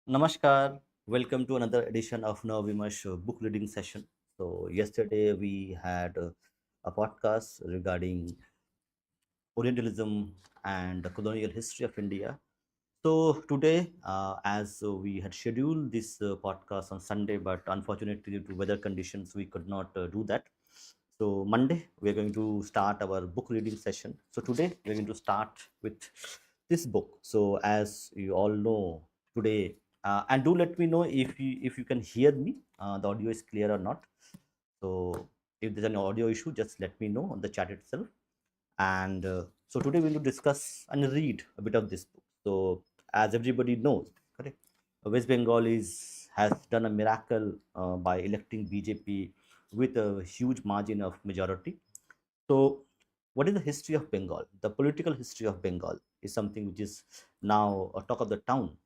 Namaskar. Welcome to another edition of Navimash book reading session. So yesterday we had a podcast regarding Orientalism and the colonial history of India. So today, as we had scheduled this podcast on Sunday, but unfortunately due to weather conditions, we could not do that. So Monday, we are going to start our book reading session. So today, we are going to start with this book. So as you all know, today, and do let me know if you can hear me. The audio is clear or not. So if there's an audio issue, just let me know on the chat itself. And so today we will discuss and read a bit of this book. So as everybody knows, correct, West Bengal has done a miracle by electing BJP with a huge margin of majority. So what is the history of Bengal? The political history of Bengal is something which is now a talk of the town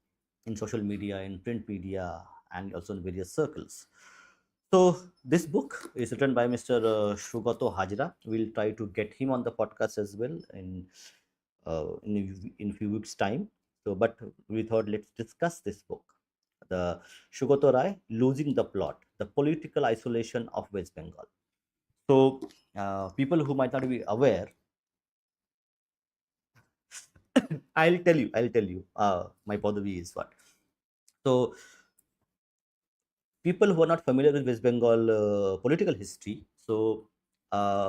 in social media, in print media, and also in various circles. So this book is written by Mr. SUGATO HAZRA. We'll try to get him on the podcast as well in a few weeks' time. So, but we thought let's discuss this book, the Sugato Rai, Losing the Plot, the Political Isolation of West Bengal. So, people who might not be aware, I'll tell you, my Padavi is what. So, people who are not familiar with West Bengal political history, so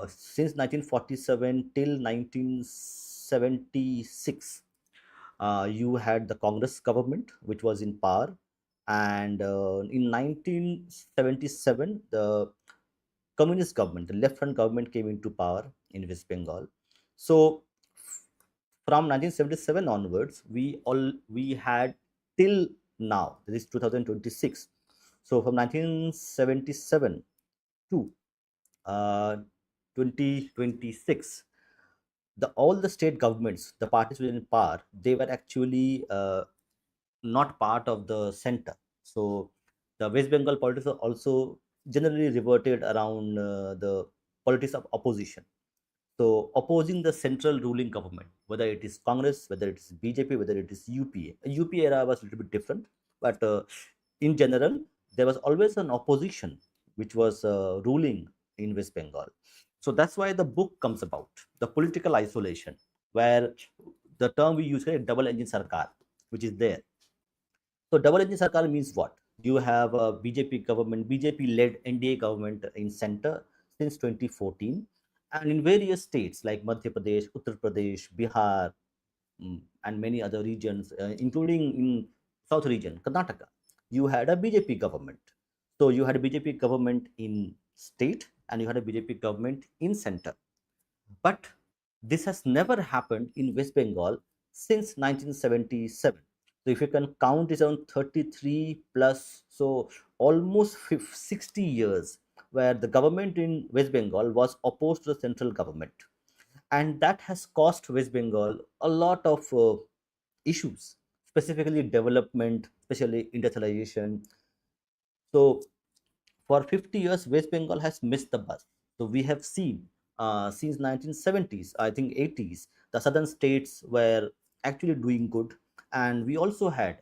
since 1947 till 1976, you had the Congress government, which was in power, and in 1977, the communist government, the left front government, came into power in West Bengal. So from 1977 onwards, we had till now, this is 2026. So from 1977 to uh, 2026, the all the state governments, the parties within power, they were actually not part of the center. So the West Bengal politics are also generally reverted around the politics of opposition. So opposing the central ruling government, whether it is Congress, whether it is BJP, whether it is UPA. UPA era was a little bit different, but in general, there was always an opposition which was ruling in West Bengal. So that's why the book comes about, the political isolation, where the term we use here, double engine sarkar, which is there. So double engine sarkar means what? You have a BJP government, BJP led NDA government in center since 2014, and in various states like Madhya Pradesh, Uttar Pradesh, Bihar, and many other regions, including in South region, Karnataka, you had a BJP government. So you had a BJP government in state and you had a BJP government in center. But this has never happened in West Bengal since 1977. So if you can count, it's around 33 plus, so almost 60 years where the government in West Bengal was opposed to the central government. And that has cost West Bengal a lot of issues, specifically development, especially industrialization. So for 50 years, West Bengal has missed the bus. So we have seen since 1970s, I think 80s, the southern states were actually doing good. And we also had,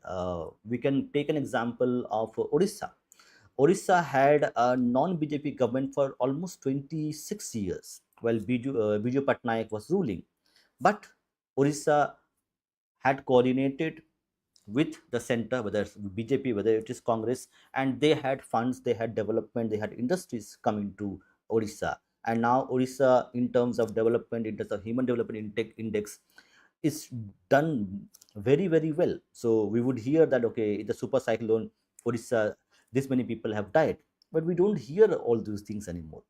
we can take an example of Odisha. Orissa had a non-BJP government for almost 26 years while Biju Patnaik was ruling. But Orissa had coordinated with the center, whether it's BJP, whether it is Congress, and they had funds, they had development, they had industries coming to Orissa. And now Orissa, in terms of development, in terms of human development index, is done very, very well. So we would hear that, okay, the super cyclone, Orissa, this many people have died. But we don't hear all those things anymore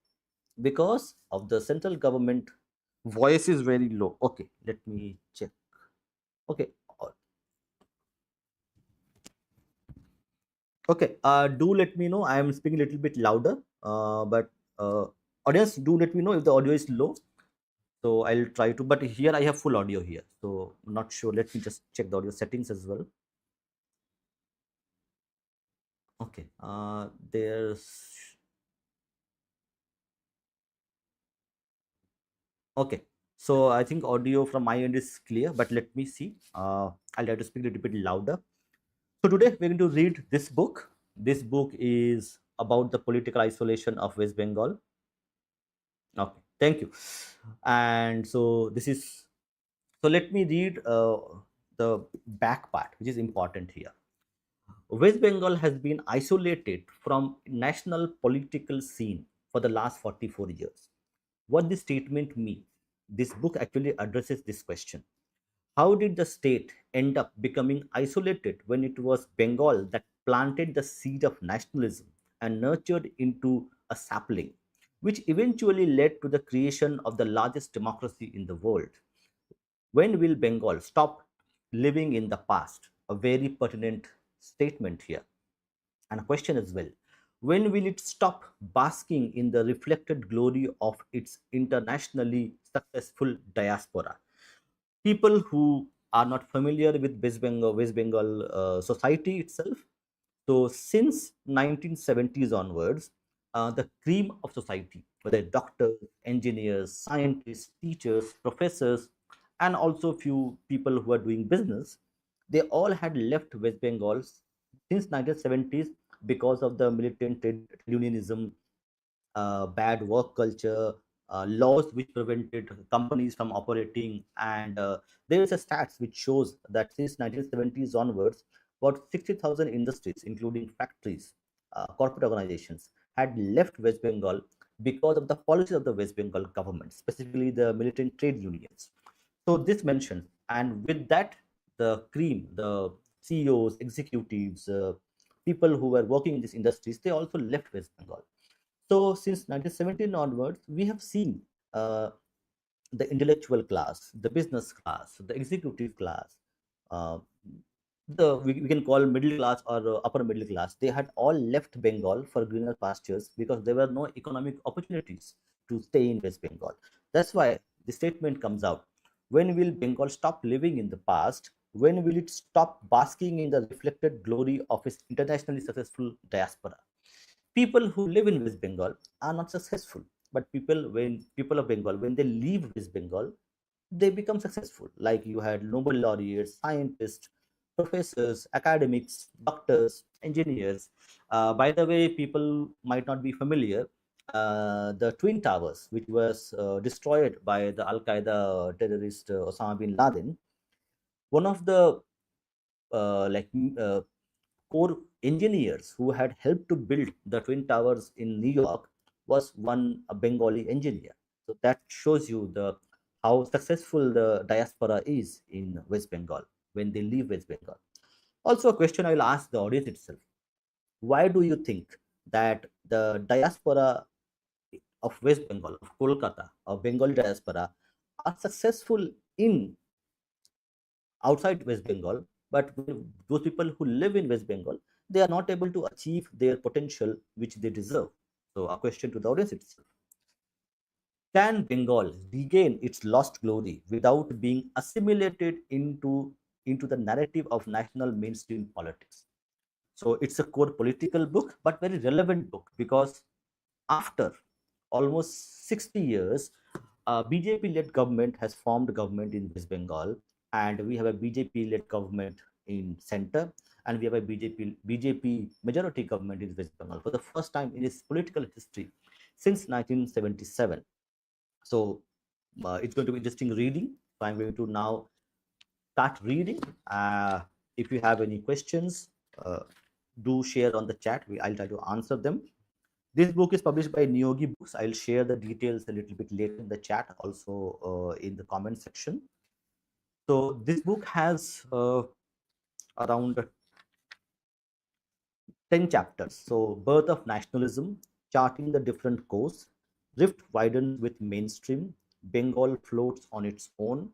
because of the central government voice is very low. Okay, let me check. Okay, okay, do let me know. I am speaking a little bit louder, but audience, do let me know if the audio is low. So I'll try to, but here I have full audio here. So I'm not sure. Let me just check the audio settings as well. Okay, there's okay. So I think audio from my end is clear, but let me see. I'll have to speak a little bit louder. So today we're going to read this book. This book is about the political isolation of West Bengal. Okay, thank you. And so this is so let me read the back part, which is important here. West Bengal has been isolated from national political scene for the last 44 years. What this statement means, this book actually addresses this question. How did the state end up becoming isolated when it was Bengal that planted the seed of nationalism and nurtured into a sapling, which eventually led to the creation of the largest democracy in the world? When will Bengal stop living in the past? A very pertinent statement here, and a question as well. When will it stop basking in the reflected glory of its internationally successful diaspora? People who are not familiar with West Bengal society itself. So since 1970s onwards, the cream of society, whether doctors, engineers, scientists, teachers, professors, and also few people who are doing business, they all had left West Bengal since 1970s because of the militant trade unionism, bad work culture, laws which prevented companies from operating. And there is a stats which shows that since 1970s onwards, about 60,000 industries, including factories, corporate organizations, had left West Bengal because of the policies of the West Bengal government, specifically the militant trade unions. So this mentioned, and with that, the cream, the CEOs, executives, people who were working in these industries, they also left West Bengal. So since 1917 onwards, we have seen the intellectual class, the business class, the executive class, uh, we can call middle class or upper middle class. They had all left Bengal for greener pastures because there were no economic opportunities to stay in West Bengal. That's why the statement comes out. When will Bengal stop living in the past? When will it stop basking in the reflected glory of its internationally successful diaspora? People who live in West Bengal are not successful, but people of Bengal, when they leave West Bengal, they become successful. Like you had Nobel laureates, scientists, professors, academics, doctors, engineers. By the way, people might not be familiar. The Twin Towers, which was destroyed by the Al Qaeda terrorist Osama bin Laden, one of the core engineers who had helped to build the Twin Towers in New York was one a Bengali engineer. So that shows you the how successful the diaspora is in West Bengal when they leave West Bengal. Also, a question I will ask the audience itself: why do you think that the diaspora of West Bengal, of Kolkata, of Bengali diaspora, are successful in outside West Bengal, but those people who live in West Bengal, they are not able to achieve their potential which they deserve? So, a question to the audience itself: can Bengal regain its lost glory without being assimilated into the narrative of national mainstream politics? So, it's a core political book, but very relevant book because after almost 60 years, a BJP-led government has formed government in West Bengal, and we have a BJP-led government in center, and we have a BJP majority government in West Bengal for the first time in its political history since 1977. So it's going to be interesting reading. So I'm going to now start reading. If you have any questions, do share on the chat. I'll try to answer them. This book is published by Niyogi Books. I'll share the details a little bit later in the chat, also in the comment section. So this book has around 10 chapters. So birth of nationalism, charting the different course, rift widens with mainstream, Bengal floats on its own,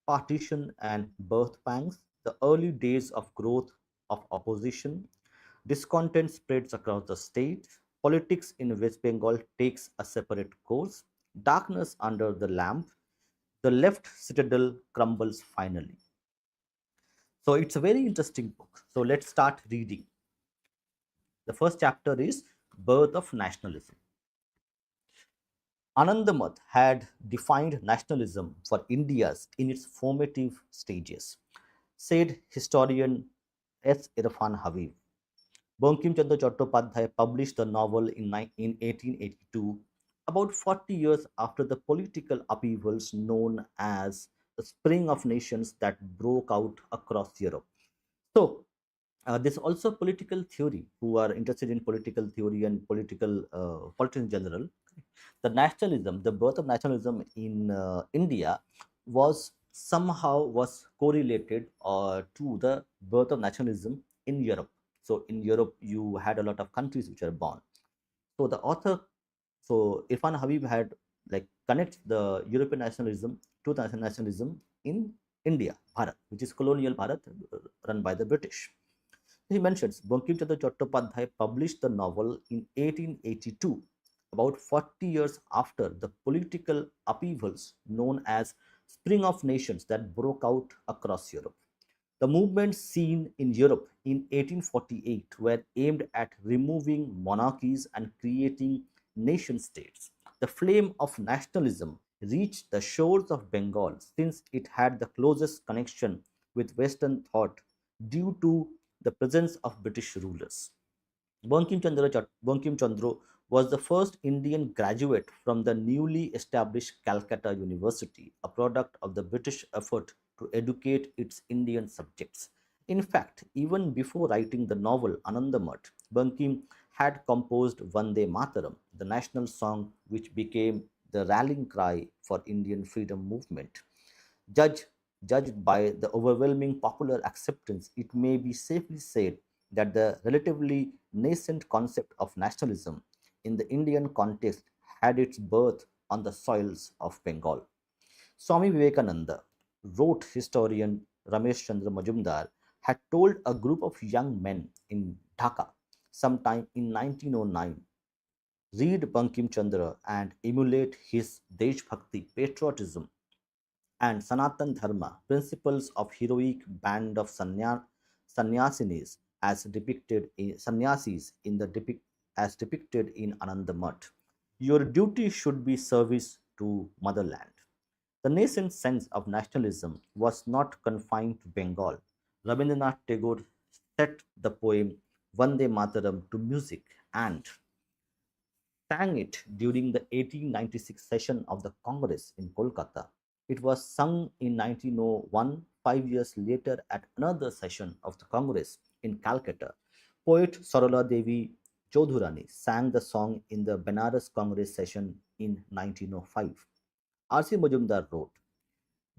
partition and birth pangs, the early days of growth of opposition, discontent spreads across the state, politics in West Bengal takes a separate course, darkness under the lamp, the left citadel crumbles finally. So it's a very interesting book. So let's start reading. The first chapter is Birth of Nationalism. Anandamath had defined nationalism for India's in its formative stages, said historian S. Irfan Habib. Bankim Chandra Chattopadhyay published the novel in 1882, about 40 years after the political upheavals known as the Spring of Nations that broke out across Europe. So, there's also political theory who are interested in political theory and politics in general. The nationalism, the birth of nationalism in India was correlated to the birth of nationalism in Europe. So in Europe, you had a lot of countries which are born. So the author, so Irfan Habib had like connects the European nationalism to the nationalism in India, Bharat, which is colonial Bharat run by the British. He mentions Bankim Chandra Chattopadhyay published the novel in 1882, about 40 years after the political upheavals known as Spring of Nations that broke out across Europe. The movements seen in Europe in 1848 were aimed at removing monarchies and creating nation states. The flame of nationalism reached the shores of Bengal since it had the closest connection with Western thought due to the presence of British rulers. Bankim Chandra was the first Indian graduate from the newly established Calcutta University, a product of the British effort to educate its Indian subjects. In fact, even before writing the novel Anandamath, Bankim had composed Vande Mataram, the national song which became the rallying cry for Indian freedom movement. Judge, Judged by the overwhelming popular acceptance, it may be safely said that the relatively nascent concept of nationalism in the Indian context had its birth on the soils of Bengal. Swami Vivekananda, wrote historian Ramesh Chandra Majumdar, had told a group of young men in Dhaka sometime in 1909, read Bankim Chandra and emulate his Deshbhakti patriotism and Sanatan Dharma, principles of heroic band of sannyasinis as depicted in sannyasis in the as depicted in Anandamath. Your duty should be service to motherland. The nascent sense of nationalism was not confined to Bengal. Rabindranath Tagore set the poem Vande Mataram to music and sang it during the 1896 session of the Congress in Kolkata. It was sung in 1901, 5 years later, at another session of the Congress in Calcutta. Poet Sarala Devi Chaudhurani sang the song in the Benares Congress session in 1905. R.C. Majumdar wrote,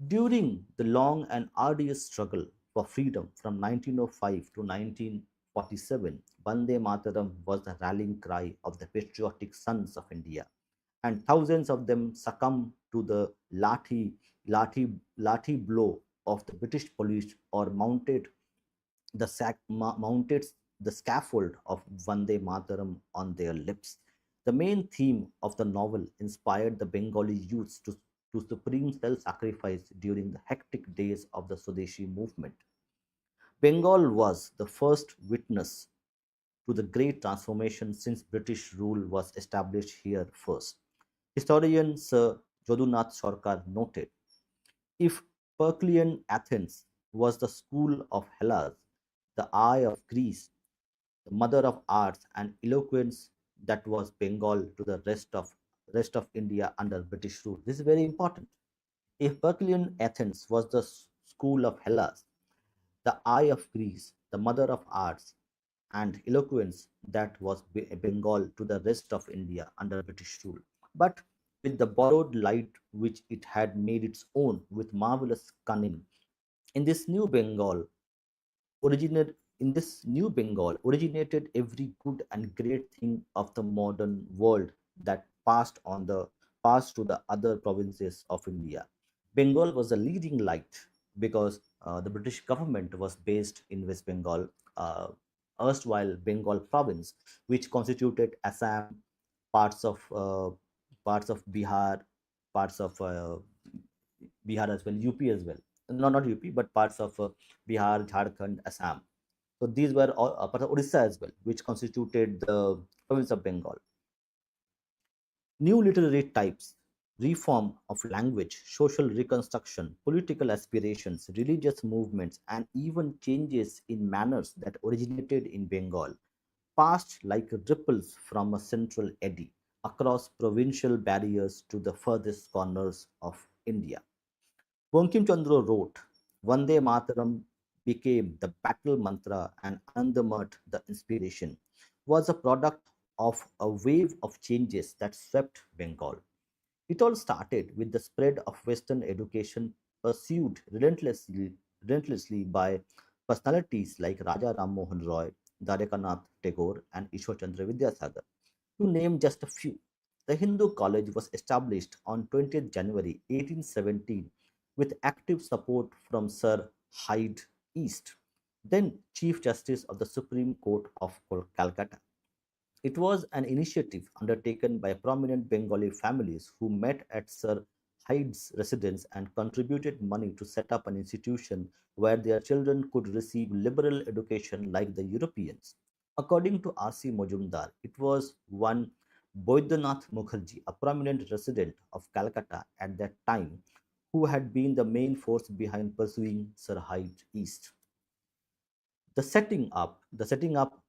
during the long and arduous struggle for freedom from 1905 to 1947, Bande Mataram was the rallying cry of the patriotic sons of India, and thousands of them succumbed to the lathi blow of the British police or mounted the scaffold of Vande Mataram on their lips. The main theme of the novel inspired the Bengali youths to supreme self sacrifice during the hectic days of the Swadeshi movement. Bengal was the first witness to the great transformation since British rule was established here first. Historian Sir Jadunath Sarkar noted, if Periclean Athens was the school of Hellas, the eye of Greece, the mother of arts and eloquence, that was Bengal to the rest of India under British rule. This is very important. If Periclean Athens was the school of Hellas, the eye of Greece, the mother of arts and eloquence, that was Bengal to the rest of India under British rule. But with the borrowed light which it had made its own with marvelous cunning, in this new Bengal originated every good and great thing of the modern world that passed to the other provinces of India. Bengal was a leading light because the British government was based in West Bengal, uh, erstwhile Bengal province, which constituted Assam, parts of uh, parts of Bihar, parts of Bihar as well, UP as well. No, not UP, but parts of Bihar, Jharkhand, Assam. So these were all part of Odisha as well, which constituted the province of Bengal. New literary types reform of language, social reconstruction, political aspirations, religious movements, and even changes in manners that originated in Bengal passed like ripples from a central eddy across provincial barriers to the furthest corners of India. Bankim Chandra wrote, Vande Mataram became the battle mantra and Anandamat the inspiration, was a product of a wave of changes that swept Bengal. It all started with the spread of Western education pursued relentlessly by personalities like Raja Ram Mohan Roy, Dwarakanath Tagore, and Ishwar Chandra Vidyasagar. To name just a few, the Hindu College was established on 20th January 1817 with active support from Sir Hyde East, then Chief Justice of the Supreme Court of Calcutta. It was an initiative undertaken by prominent Bengali families who met at Sir Hyde's residence and contributed money to set up an institution where their children could receive liberal education like the Europeans. According to R.C. Majumdar, it was one Boidranath Mukherjee, a prominent resident of Calcutta at that time, who had been the main force behind pursuing Sir Hyde East. The setting up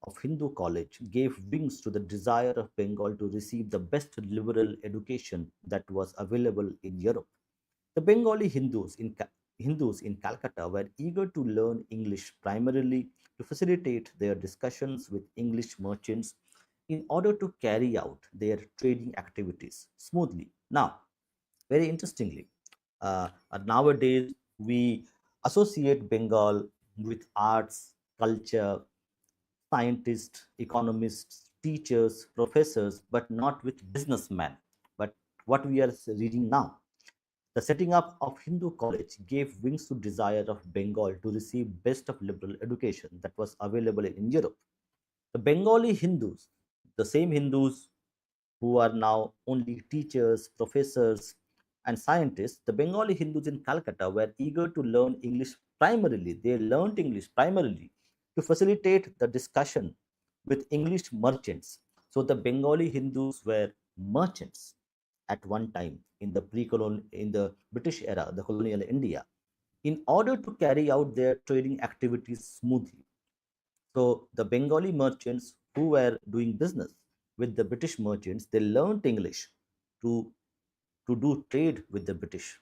of Hindu college gave wings to the desire of Bengal to receive the best liberal education that was available in Europe. The Bengali Hindus in Calcutta were eager to learn English primarily to facilitate their discussions with English merchants in order to carry out their trading activities smoothly. Now, very interestingly, nowadays we associate Bengal with arts, culture, scientists, economists, teachers, professors, but not with businessmen. But what we are reading now, the setting up of Hindu college gave wings to desire of Bengal to receive best of liberal education that was available in Europe. The Bengali Hindus, the same Hindus who are now only teachers, professors, and scientists, the Bengali Hindus in Calcutta were eager to learn English primarily. They learned English primarily to facilitate the discussion with English merchants. So the Bengali Hindus were merchants at one time in the pre-colonial, in the British era, the colonial India, in order to carry out their trading activities smoothly. So the Bengali merchants who were doing business with the British merchants, they learned English to, to do trade with the British.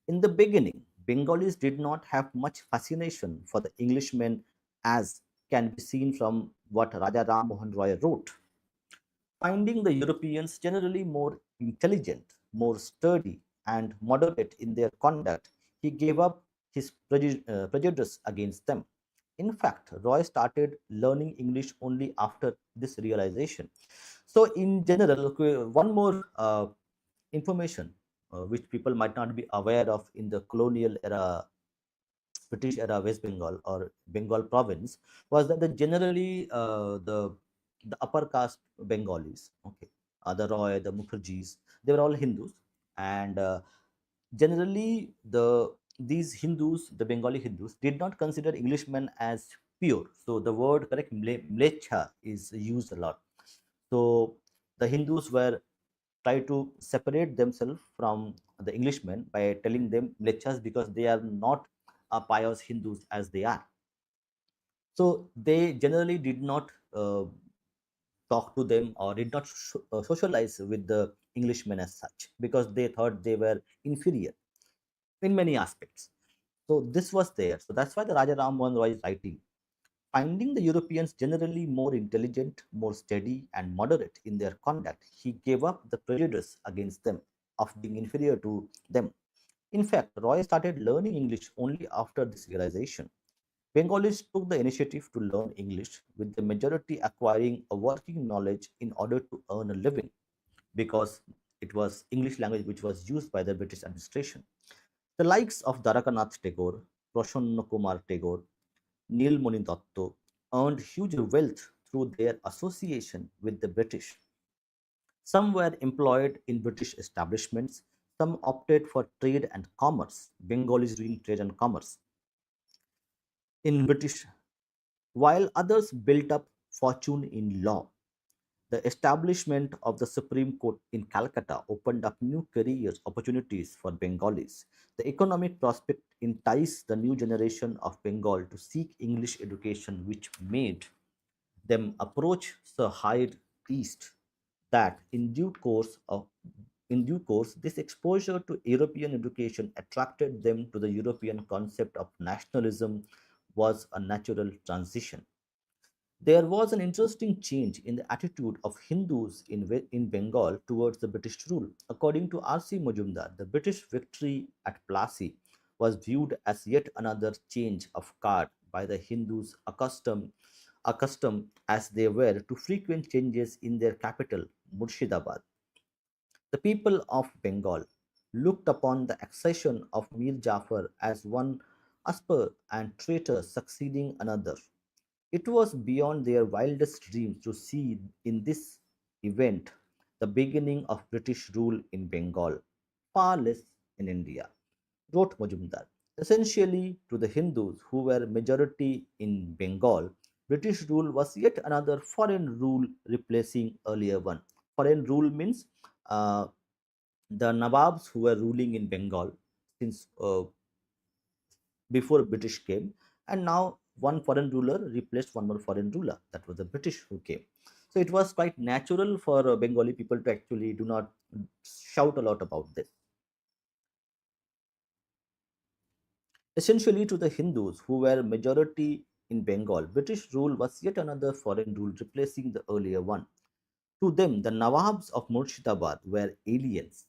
In the beginning, Bengalis did not have much fascination for the Englishmen, as can be seen from what Raja Ram Mohan Roy wrote. Finding the Europeans generally more intelligent, more sturdy, and moderate in their conduct, he gave up his prejudice against them. In fact, Roy started learning English only after this realization. So, in general, okay, one more information which people might not be aware of in the colonial era, British era West Bengal or Bengal province, was that generally the upper caste Bengalis, okay, the Roy, the Mukherjees, they were all Hindus, and generally these Hindus, the Bengali Hindus, did not consider Englishmen as pure. So the word correct mlecha is used a lot. So the Hindus were try to separate themselves from the Englishmen by telling them mlechas because they are not pious Hindus as they are. So they generally did not talk to them or did not socialize with the Englishmen as such because they thought they were inferior in many aspects. So this was there. So that's why the Raja Ram Mohan Roy is writing. Finding the Europeans generally more intelligent, more steady, and moderate in their conduct, he gave up the prejudice against them of being inferior to them. In fact, Roy started learning English only after this realization. Bengalis took the initiative to learn English, with the majority acquiring a working knowledge in order to earn a living because it was English language which was used by the British administration. The likes of Dwarakanath Tagore, Prasanna Kumar Tagore, Nilmani Datta earned huge wealth through their association with the British. Some were employed in British establishments, some opted for trade and commerce, Bengalis doing trade and commerce in British, while others built up fortune in law. The establishment of the Supreme Court in Calcutta opened up new careers opportunities for Bengalis. The economic prospect enticed the new generation of Bengal to seek English education, which made them approach the High East. That in due course, this exposure to European education attracted them to the European concept of nationalism was a natural transition. There was an interesting change in the attitude of Hindus in Bengal towards the British rule. According to R.C. Majumdar, the British victory at Plassey was viewed as yet another change of card by the Hindus accustomed as they were to frequent changes in their capital, Murshidabad. The people of Bengal looked upon the accession of Mir Jafar as one asper and traitor succeeding another. It was beyond their wildest dreams to see in this event the beginning of British rule in Bengal, far less in India, wrote Majumdar. Essentially, to the Hindus who were majority in Bengal, British rule was yet another foreign rule replacing earlier one. Foreign rule means uh, the Nawabs who were ruling in Bengal since before British came, and now one foreign ruler replaced one more foreign ruler. That was the British who came. So it was quite natural for Bengali people to actually do not shout a lot about this. Essentially, to the Hindus who were majority in Bengal, British rule was yet another foreign rule replacing the earlier one. To them, the Nawabs of Murshidabad were aliens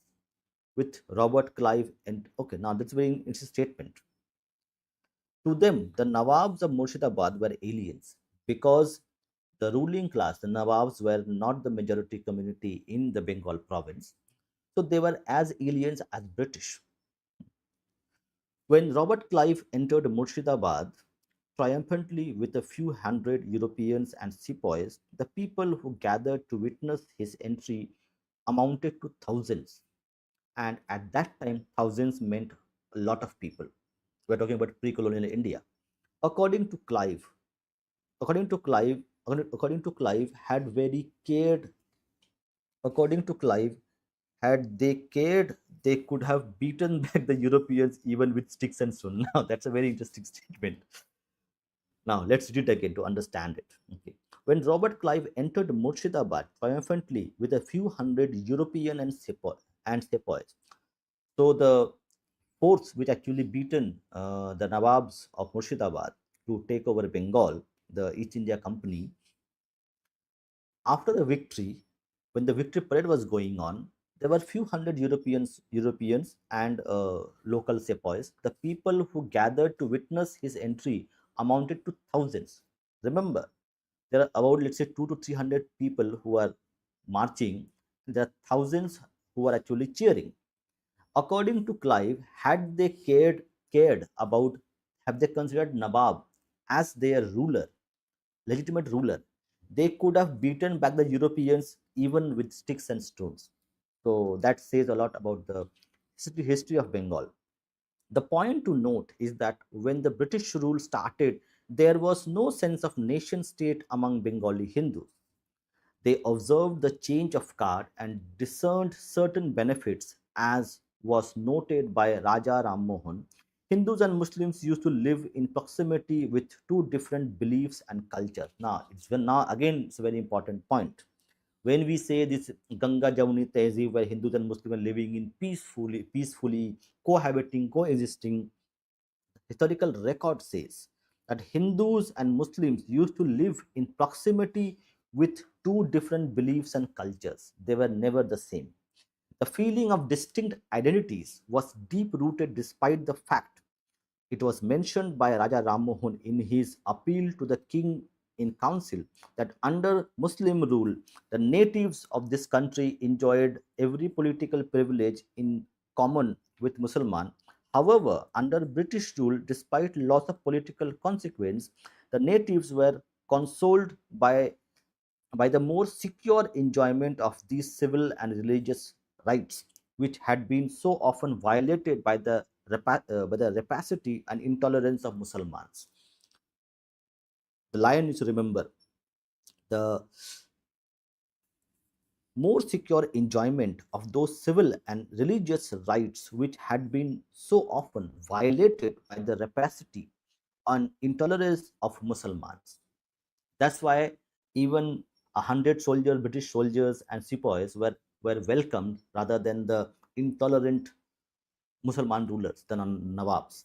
with Robert Clive and okay, now that's very interesting statement. To them, the Nawabs of Murshidabad were aliens because the ruling class, the Nawabs, were not the majority community in the Bengal province. So they were as aliens as British. When Robert Clive entered Murshidabad triumphantly with a few hundred Europeans and sepoys, the people who gathered to witness his entry amounted to thousands. And at that time, thousands meant a lot of people. We're talking about pre colonial India. According to Clive, according to Clive, according to Clive, had very cared. According to Clive, had they cared, they could have beaten back the Europeans even with sticks and stone. Now that's a very interesting statement. Now let's read it again to understand it. Okay. When Robert Clive entered Murshidabad triumphantly with a few hundred European and sepoys, so the force which actually beaten the Nawabs of Murshidabad to take over Bengal, the East India Company, after the victory, when the victory parade was going on, there were few hundred Europeans and local sepoys. The people who gathered to witness his entry amounted to thousands. Remember, there are about let's say 2 to 300 people who are marching. There are thousands who are actually cheering. According to Clive, had they cared about, have they considered Nawab as their ruler, legitimate ruler, they could have beaten back the Europeans even with sticks and stones. So that says a lot about the history of Bengal. The point to note is that when the British rule started, there was no sense of nation state among Bengali Hindus. They observed the change of guard and discerned certain benefits, as was noted by Raja Ram Mohan. Hindus and Muslims used to live in proximity with two different beliefs and cultures. Now again it's a very important point. When we say this Ganga Jamuni Tehzeeb, where Hindus and Muslims are living in peacefully cohabiting, coexisting, historical record says that Hindus and Muslims used to live in proximity with two different beliefs and cultures. They were never the same. The feeling of distinct identities was deep rooted despite the fact it was mentioned by Raja Ram Mohan in his appeal to the king in council that under Muslim rule, the natives of this country enjoyed every political privilege in common with Musliman. However, under British rule, despite loss of political consequence, the natives were consoled by the more secure enjoyment of these civil and religious rights, which had been so often violated by the rapacity and intolerance of Muslims. The lion is to remember the more secure enjoyment of those civil and religious rights which had been so often violated by the rapacity and intolerance of Muslims. That's why even 100 soldiers, British soldiers and sepoys were welcomed rather than the intolerant Musalman rulers, the Nawabs.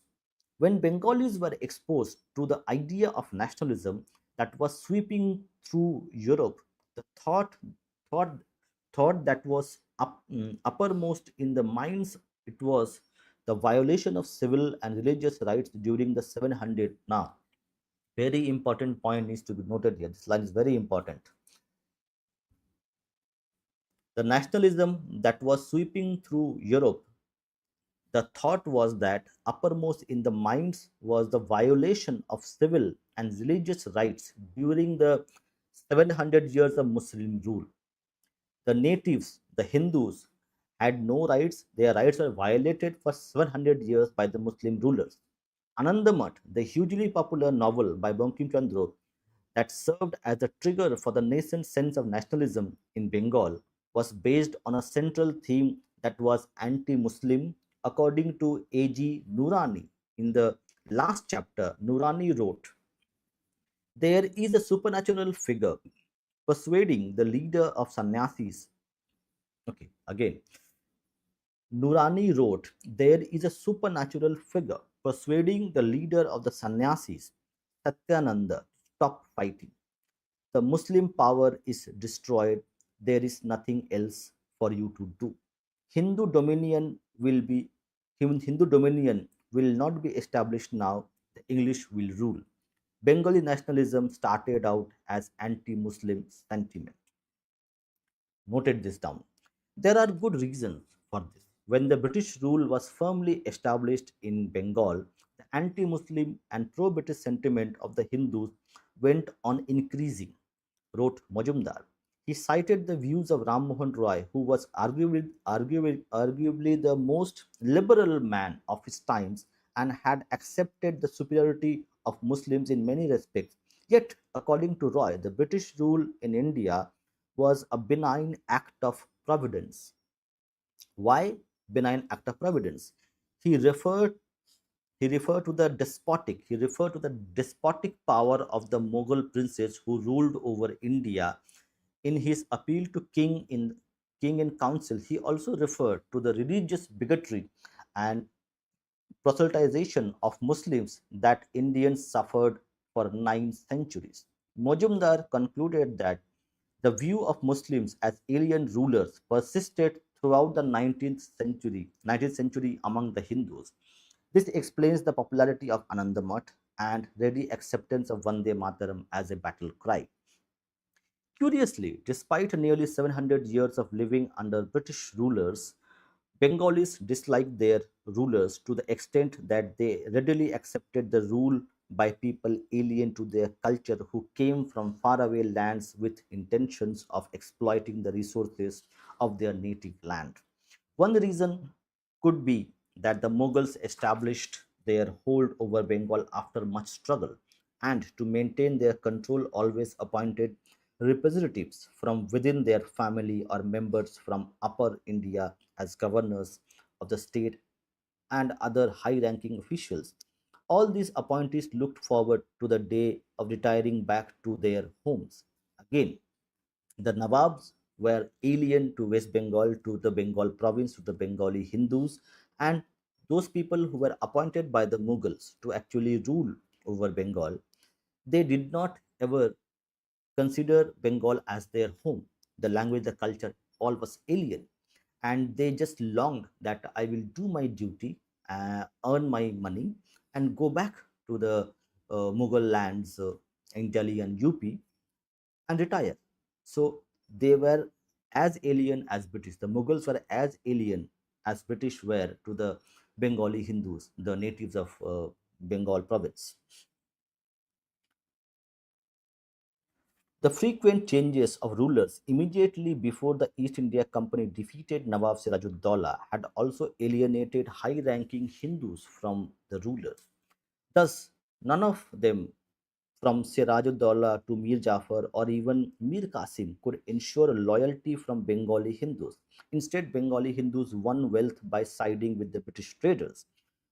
When Bengalis were exposed to the idea of nationalism that was sweeping through Europe, the thought, thought that was uppermost in the minds, it was the violation of civil and religious rights during the 700. Now, very important point needs to be noted here. This line is very important. The nationalism that was sweeping through Europe, the thought was that uppermost in the minds was the violation of civil and religious rights during the 700 years of Muslim rule. The natives, the Hindus, had no rights. Their rights were violated for 700 years by the Muslim rulers. Anandamath, the hugely popular novel by Bankim Chandra that served as a trigger for the nascent sense of nationalism in Bengal, was based on a central theme that was anti Muslim. According to A.G. Noorani, in the last chapter, Noorani wrote, there is a supernatural figure persuading the leader of sannyasis. Okay, again, Noorani wrote, there is a supernatural figure persuading the leader of the sannyasis, Satyananda, to stop fighting. The Muslim power is destroyed. There is nothing else for you to do. Hindu dominion will be Hindu dominion will not be established now. The English will rule. Bengali nationalism started out as anti-Muslim sentiment. Noted this down. There are good reasons for this. When the British rule was firmly established in Bengal, the anti Muslim and pro British sentiment of the Hindus went on increasing, wrote Majumdar. He cited the views of Ram Mohan Roy, who was arguably the most liberal man of his times and had accepted the superiority of Muslims in many respects. Yet, according to Roy, the British rule in India was a benign act of providence. Why benign act of providence? He referred he referred to the despotic power of the Mughal princes who ruled over India. In his appeal to king in council, he also referred to the religious bigotry and proselytization of Muslims that Indians suffered for 9 centuries. Mojumdar concluded that the view of Muslims as alien rulers persisted throughout the 19th century among the Hindus. This explains the popularity of Anandamath and ready acceptance of Vande Mataram as a battle cry. Curiously, despite nearly 700 years of living under British rulers, Bengalis disliked their rulers to the extent that they readily accepted the rule by people alien to their culture who came from faraway lands with intentions of exploiting the resources of their native land. One reason could be that the Mughals established their hold over Bengal after much struggle, and to maintain their control, always appointed representatives from within their family or members from Upper India as governors of the state and other high ranking officials. All these appointees looked forward to the day of retiring back to their homes. Again, the Nawabs were alien to West Bengal, to the Bengal province, to the Bengali Hindus, and those people who were appointed by the Mughals to actually rule over Bengal, they did not ever consider Bengal as their home. The language, the culture, all was alien, and they just longed that I will do my duty, earn my money, and go back to the Mughal lands in Delhi and UP and retire. So they were as alien as British. The Mughals were as alien as British were to the Bengali Hindus, the natives of Bengal province. The frequent changes of rulers immediately before the East India Company defeated Nawab Sirajuddaulah had also alienated high ranking Hindus from the rulers. Thus, none of them from Sirajuddaula to Mir Jafar or even Mir Qasim could ensure loyalty from Bengali Hindus. Instead, Bengali Hindus won wealth by siding with the British traders.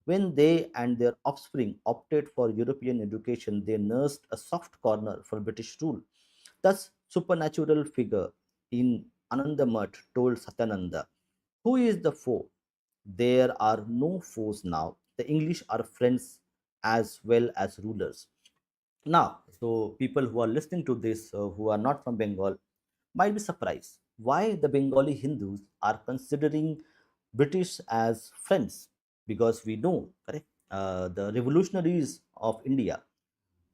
When they and their offspring opted for European education, they nursed a soft corner for British rule. Thus, supernatural figure in Anandamath told Satyananda, "Who is the foe? There are no foes now. The English are friends as well as rulers." Now, so people who are listening to this, who are not from Bengal, might be surprised why the Bengali Hindus are considering British as friends, because we know, correct, the revolutionaries of India,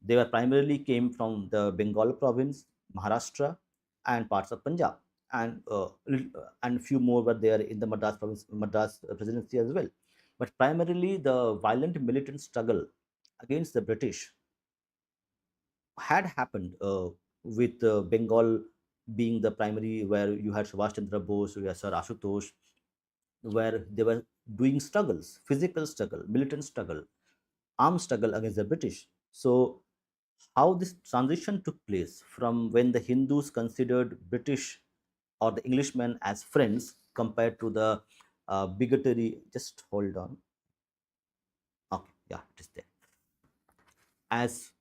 they were primarily came from the Bengal province, Maharashtra, and parts of Punjab, and few more were there in the Madras province, Madras presidency as well. But primarily, the violent militant struggle against the British had happened with Bengal being the primary, where you had Subhash Chandra Bose, you had Sir Ashutosh, where they were doing struggles, physical struggle, militant struggle, armed struggle against the British. So, how this transition took place from when the Hindus considered British or the Englishmen as friends compared to the bigotry. Just hold on. Okay, yeah, it is there. As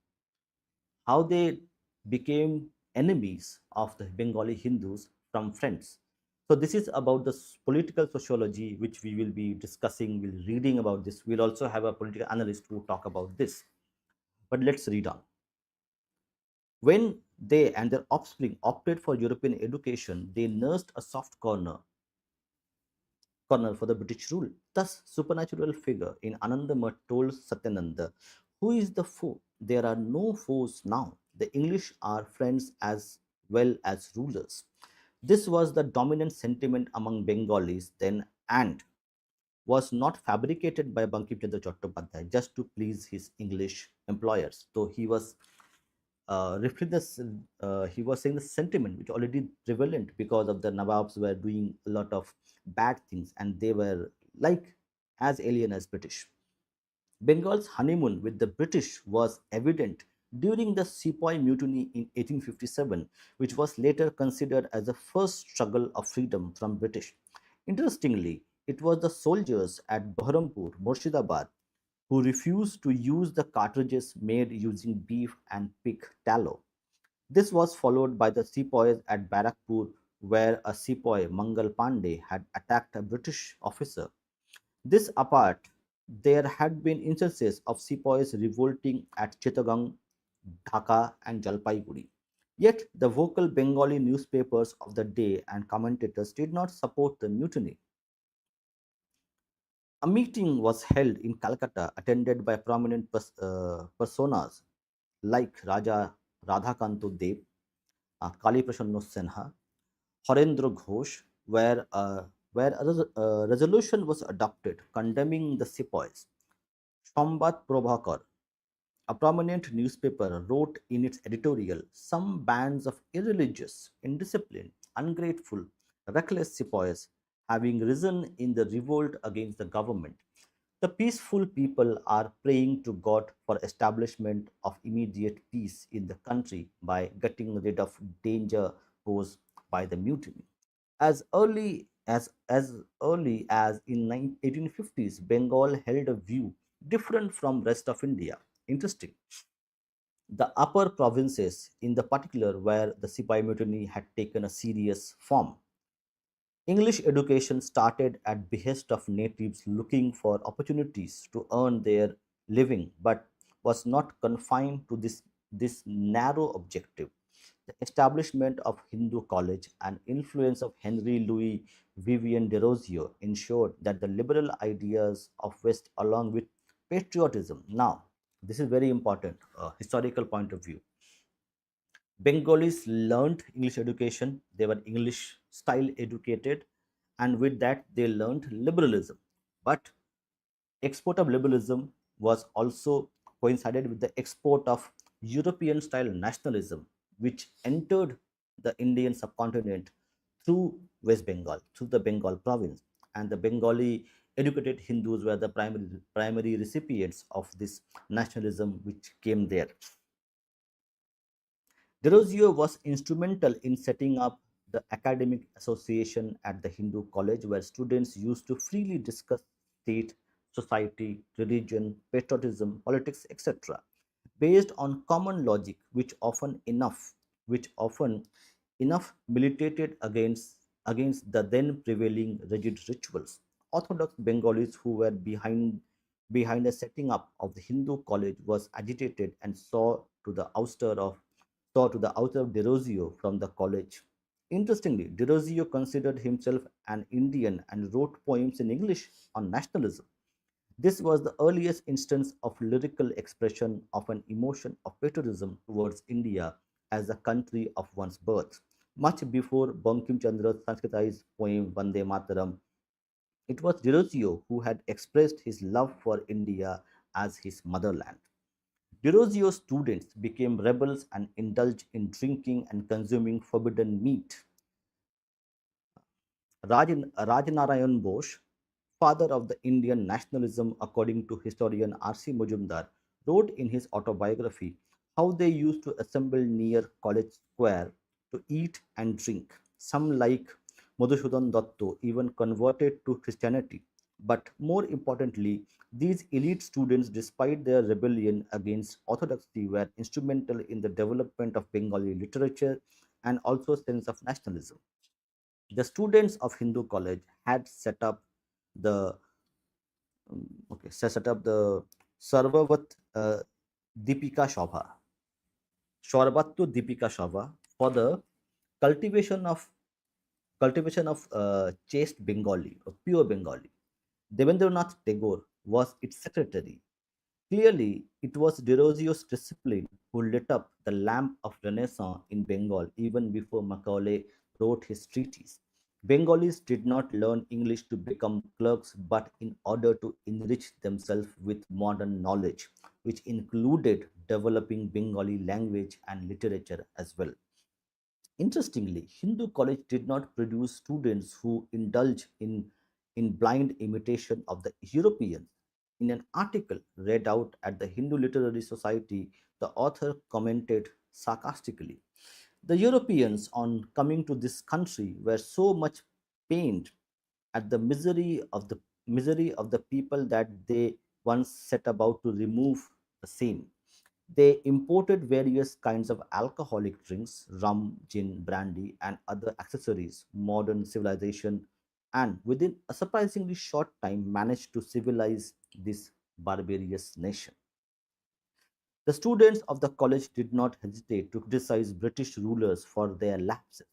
how they became enemies of the Bengali Hindus from friends. So this is about the political sociology which we will be discussing. We'll reading about this. We'll also have a political analyst who talk about this. But let's read on. When they and their offspring opted for European education, they nursed a soft corner for the British rule. Thus, supernatural figure in Anandamath told Satyananda, "Who is the foe? There are no foes now. The English are friends as well as rulers." This was the dominant sentiment among Bengalis then, and was not fabricated by Bankim Chandra Chattopadhyay just to please his English employers. So he was saying the sentiment which already prevalent because of the Nawabs were doing a lot of bad things and they were like as alien as British. Bengal's honeymoon with the British was evident during the Sepoy Mutiny in 1857, which was later considered as the first struggle of freedom from British. Interestingly, it was the soldiers at Bahrampur, Murshidabad, who refused to use the cartridges made using beef and pig tallow. This was followed by the sepoys at Barakpur, where a sepoy, Mangal Pandey, had attacked a British officer. This apart, there had been instances of sepoys revolting at Chittagong, Dhaka, and Jalpaiguri. Yet the vocal Bengali newspapers of the day and commentators did not support the mutiny. A meeting was held in Calcutta, attended by prominent personas like Raja Radhakanto Dev, Kali Prasanna Senha, Harendra Ghosh, where a resolution was adopted condemning the sepoys. Sambat Prabhakar, a prominent newspaper, wrote in its editorial, "Some bands of irreligious, indisciplined, ungrateful, reckless sepoys having risen in the revolt against the government, the peaceful people are praying to God for establishment of immediate peace in the country by getting rid of danger posed by the mutiny." As early as in 1850s, Bengal held a view different from rest of India. Interesting. The upper provinces, in the particular, where the Sipai mutiny had taken a serious form. English education started at behest of natives looking for opportunities to earn their living, but was not confined to this narrow objective. The establishment of Hindu College and influence of Henry Louis Vivian de Rozier ensured that the liberal ideas of West, along with patriotism. Now, this is very important, historical point of view. Bengalis learned English education, they were English style educated, and with that, they learned liberalism. But export of liberalism was also coincided with the export of European style nationalism, which entered the Indian subcontinent through West Bengal, through the Bengal province. And the Bengali educated Hindus were the primary recipients of this nationalism which came there. Derozio was instrumental in setting up the academic association at the Hindu college, where students used to freely discuss state, society, religion, patriotism, politics, etc., based on common logic, which often enough militated against the then prevailing rigid rituals. Orthodox Bengalis who were behind the setting up of the Hindu college was agitated and saw to the ouster of Derozio from the college. Interestingly, Derozio considered himself an Indian and wrote poems in English on nationalism. This was the earliest instance of lyrical expression of an emotion of patriotism towards India as the country of one's birth. Much before Bankim Chandra's Sanskritized poem Vande Mataram, it was Derozio who had expressed his love for India as his motherland. Derozio's students became rebels and indulged in drinking and consuming forbidden meat. Rajanarayan Bose, father of the Indian nationalism, according to historian R.C. Mujumdar, wrote in his autobiography how they used to assemble near College Square to eat and drink. Some, like Madhusudan Datto, even converted to Christianity. But more importantly, these elite students, despite their rebellion against orthodoxy, were instrumental in the development of Bengali literature and also sense of nationalism. The students of Hindu college had the set up the Sarvavat Deepika Shobha, Shorbattu Deepika Shobha for the cultivation of chaste Bengali or pure Bengali. Devendranath Tagore was its secretary. Clearly, it was Derozio's discipline who lit up the lamp of Renaissance in Bengal even before Macaulay wrote his treatise. Bengalis did not learn English to become clerks but in order to enrich themselves with modern knowledge, which included developing Bengali language and literature as well. Interestingly, Hindu college did not produce students who indulge in blind imitation of the Europeans. In an article read out at the Hindu Literary Society, the author commented sarcastically, the Europeans, on coming to this country, were so much pained at the misery of the people that they once set about to remove the same. They imported various kinds of alcoholic drinks, rum, gin, brandy, and other accessories. Modern civilization, and within a surprisingly short time, managed to civilize this barbarous nation. The students of the college did not hesitate to criticize British rulers for their lapses.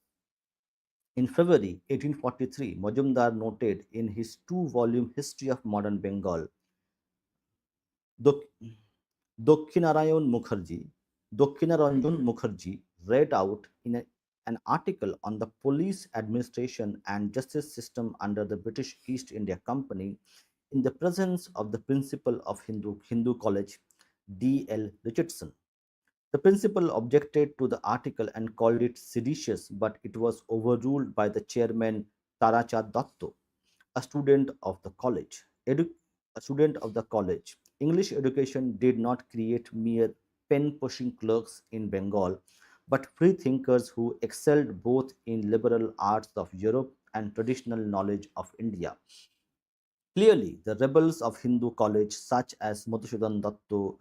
In February 1843, Majumdar noted in his two-volume History of Modern Bengal, Dok- Dokshinaranjan Mukherjee read out in an article on the police administration and justice system under the British East India Company in the presence of the principal of Hindu College, D.L. Richardson. The principal objected to the article and called it seditious, but it was overruled by the chairman Tarachand Datto, a student of the college. A student of the college. English education did not create mere pen pushing clerks in Bengal, but free thinkers who excelled both in liberal arts of Europe and traditional knowledge of India. Clearly, the rebels of Hindu college, such as Madhusudan Datto,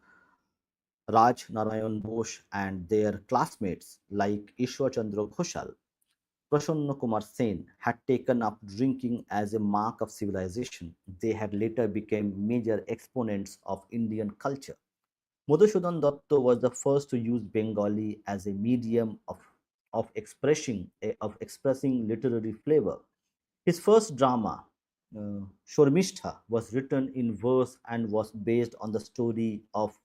Raj Narayan Bose, and their classmates like Ishwar Chandra Ghoshal, Prasanna Kumar Sen, had taken up drinking as a mark of civilization. They had later become major exponents of Indian culture. Madhusudan Datta was the first to use Bengali as a medium of expressing literary flavor. His first drama, Shormishtha, was written in verse and was based on the story of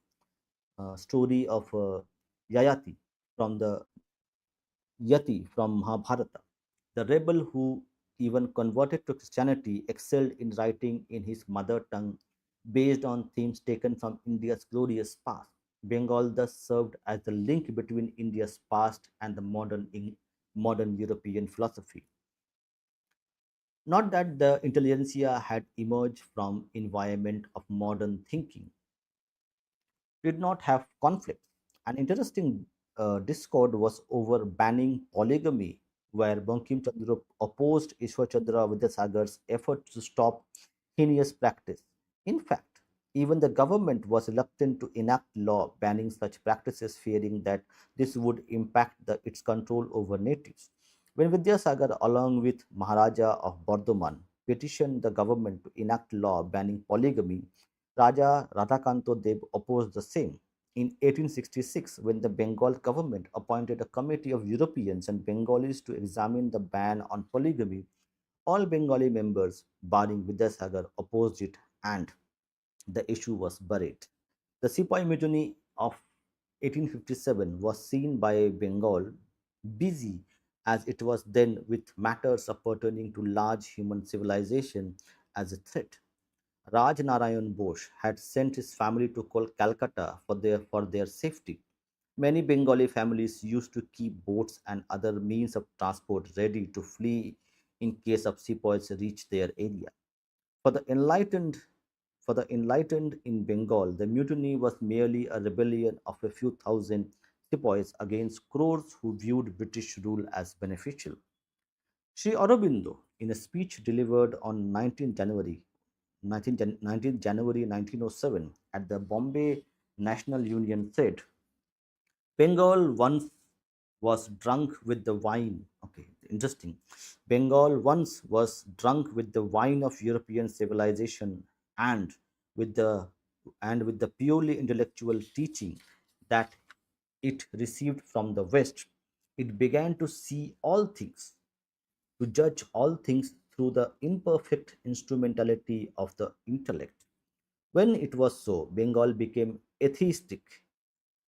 Yayati from the Yati from Mahabharata. The rebel who even converted to Christianity excelled in writing in his mother tongue based on themes taken from India's glorious past. Bengal thus served as the link between India's past and the modern European philosophy. Not that the intelligentsia had emerged from environment of modern thinking, did not have conflicts. And interesting. discord was over banning polygamy, where Bankim Chandra opposed Ishwar Chandra Vidyasagar's effort to stop heinous practice. In fact, even the government was reluctant to enact law banning such practices, fearing that this would impact its control over natives. When Vidyasagar, along with Maharaja of Bardhaman, petitioned the government to enact law banning polygamy, Raja Radhakanto Dev opposed the same. In 1866, when the Bengal government appointed a committee of Europeans and Bengalis to examine the ban on polygamy, all Bengali members, barring Vidyasagar, opposed it and the issue was buried. The Sepoy Mutiny of 1857 was seen by Bengal, busy as it was then with matters pertaining to large human civilization, as a threat. Raj Narayan Bose had sent his family to Calcutta for their safety. Many Bengali families used to keep boats and other means of transport ready to flee in case of sepoys reached their area. For the enlightened for the enlightened in Bengal, the mutiny was merely a rebellion of a few thousand sepoys against crores who viewed British rule as beneficial. Sri Aurobindo, in a speech delivered on 19th January 1907 at the Bombay National Union, said, Bengal once was drunk with the wine. Okay, interesting. Bengal once was drunk with the wine of European civilization and with the with the purely intellectual teaching that it received from the West. It began to see all things, to judge all things through the imperfect instrumentality of the intellect. When it was so, Bengal became atheistic.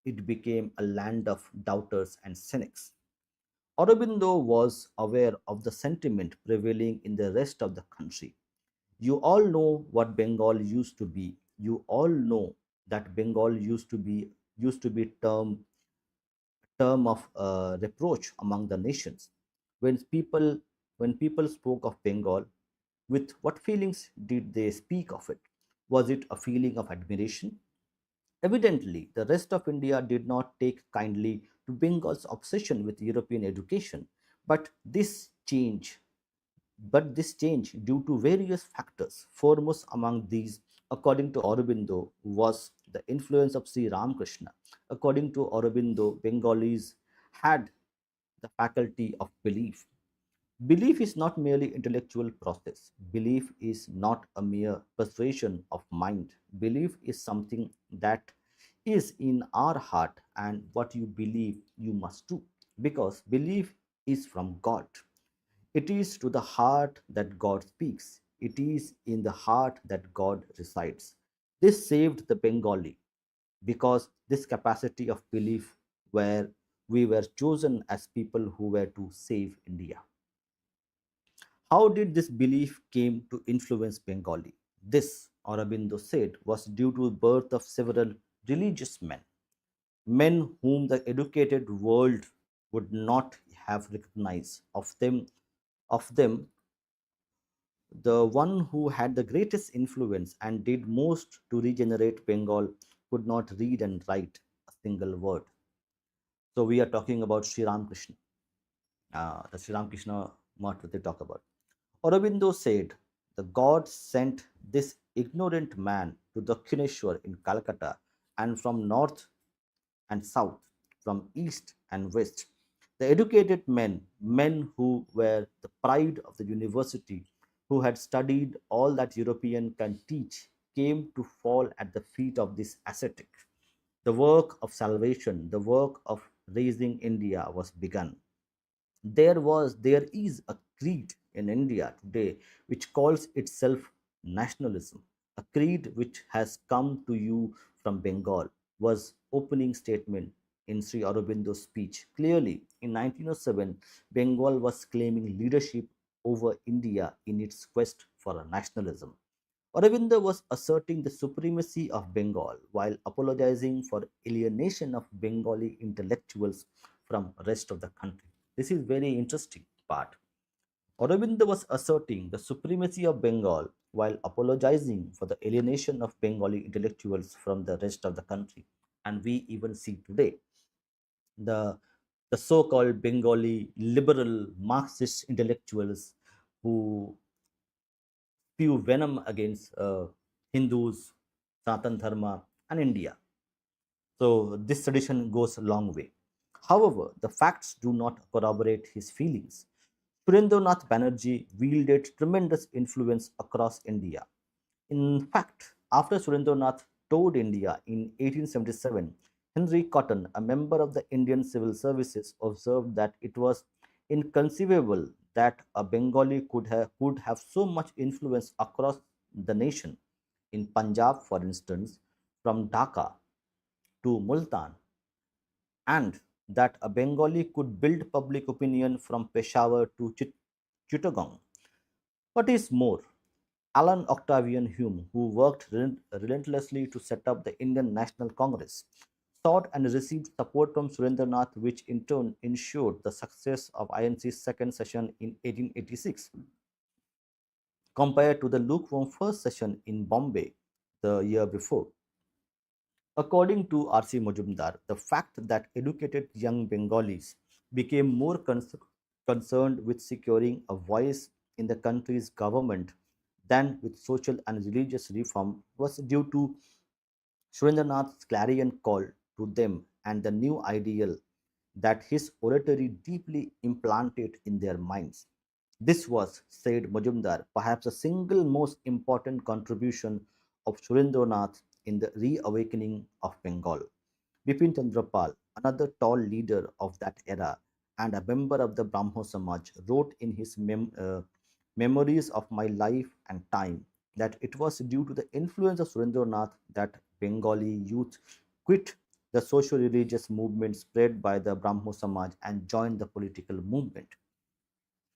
It became a land of doubters and cynics. Aurobindo was aware of the sentiment prevailing in the rest of the country. You all know what Bengal used to be. You all know that Bengal used to be term of reproach among the nations. When people when people spoke of Bengal, with what feelings did they speak of it? Was it a feeling of admiration? Evidently, the rest of India did not take kindly to Bengal's obsession with European education, but this change this change, due to various factors, foremost among these, according to Aurobindo, was the influence of Sri Ramakrishna. According to Aurobindo, Bengalis had the faculty of belief. Belief is not merely intellectual process. Belief is not a mere persuasion of mind. Belief is something that is in our heart, and what you believe you must do, because belief is from God. It is to the heart that God speaks. It is in the heart that God resides. This saved the Bengali because this capacity of belief, where we were chosen as people who were to save India. How did this belief came to influence Bengali? This, Aurobindo said, was due to the birth of several religious men, men whom the educated world would not have recognized. Of them, the one who had the greatest influence and did most to regenerate Bengal could not read and write a single word. So we are talking about Sri Ramakrishna, the Sri Ramakrishna Math that they talk about. Aurobindo said, the gods sent this ignorant man to Dakshineshwar in Calcutta, and from north and south, from east and west. The educated men, men who were the pride of the university, who had studied all that European can teach, came to fall at the feet of this ascetic. The work of salvation, the work of raising India was begun. There is a creed in India today which calls itself nationalism. A creed which has come to you from Bengal, was opening statement in Sri Aurobindo's speech. Clearly, in 1907, Bengal was claiming leadership over India in its quest for a nationalism. Aurobindo was asserting the supremacy of Bengal while apologizing for alienation of Bengali intellectuals from rest of the country. This is very interesting part. Aurobindo was asserting the supremacy of Bengal while apologizing for the alienation of Bengali intellectuals from the rest of the country. And we even see today. The the so-called Bengali liberal Marxist intellectuals who spew venom against Hindus, Sanatan Dharma, and India. So this tradition goes a long way. However, the facts do not corroborate his feelings. Surendranath Banerjee wielded tremendous influence across India. In fact, after Surendranath toured India in 1877, Henry Cotton, a member of the Indian Civil Services, observed that it was inconceivable that a Bengali could have so much influence across the nation. In Punjab, for instance, from Dhaka to Multan, and that a Bengali could build public opinion from Peshawar to Chittagong. What is more, Alan Octavian Hume, who worked relentlessly to set up the Indian National Congress, sought and received support from Surendranath, which in turn ensured the success of INC's second session in 1886, compared to the lukewarm first session in Bombay the year before. According to R.C. Majumdar, the fact that educated young Bengalis became more concerned with securing a voice in the country's government than with social and religious reform was due to Surendranath's clarion call to them and the new ideal that his oratory deeply implanted in their minds. This was, said Majumdar, perhaps the single most important contribution of Surendranath in the reawakening of Bengal. Bipin Chandra Pal, another tall leader of that era and a member of the Brahmo Samaj, wrote in his Memories of My Life and Time that it was due to the influence of Surendranath that Bengali youth quit the socio-religious movement spread by the Brahmo Samaj and joined the political movement.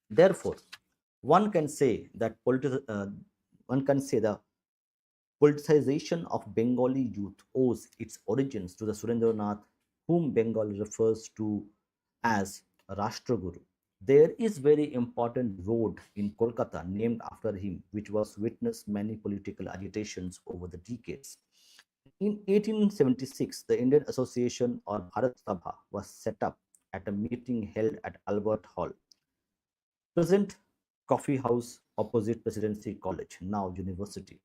Therefore, one can say that one can say the politicization of Bengali youth owes its origins to the Surendranath, whom Bengal refers to as Rashtraguru. There is very important road in Kolkata named after him, which was witnessed many political agitations over the decades. In 1876, the Indian Association or Bharat Sabha was set up at a meeting held at Albert Hall, present coffee house opposite Presidency College, now University.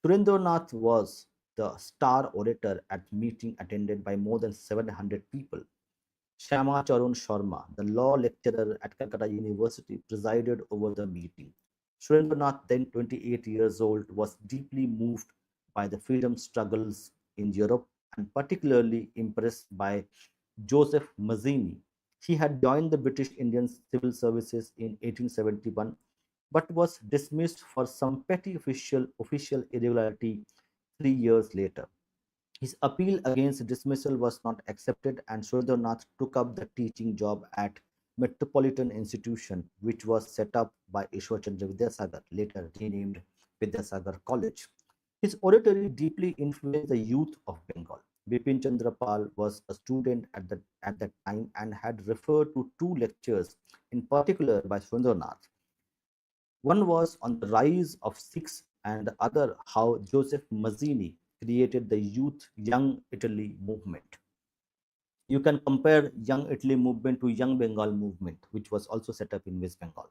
Surendranath was the star orator at the meeting attended by more than 700 people. Shama Charan Sharma, the law lecturer at Calcutta University, presided over the meeting. Surendranath, then 28 years old, was deeply moved by the freedom struggles in Europe and particularly impressed by Joseph Mazzini. He had joined the British Indian Civil Services in 1871 but was dismissed for some petty official irregularity 3 years later. His appeal against dismissal was not accepted, and Surendranath took up the teaching job at Metropolitan Institution, which was set up by Ishwar Chandra Vidyasagar, later renamed Vidyasagar College. His oratory deeply influenced the youth of Bengal. Bipin Chandra Pal was a student at that time and had referred to two lectures, in particular by Surendranath. One was on the rise of Sikhs, and the other how Joseph Mazzini created the Youth Young Italy movement. You can compare Young Italy movement to Young Bengal movement, which was also set up in West Bengal,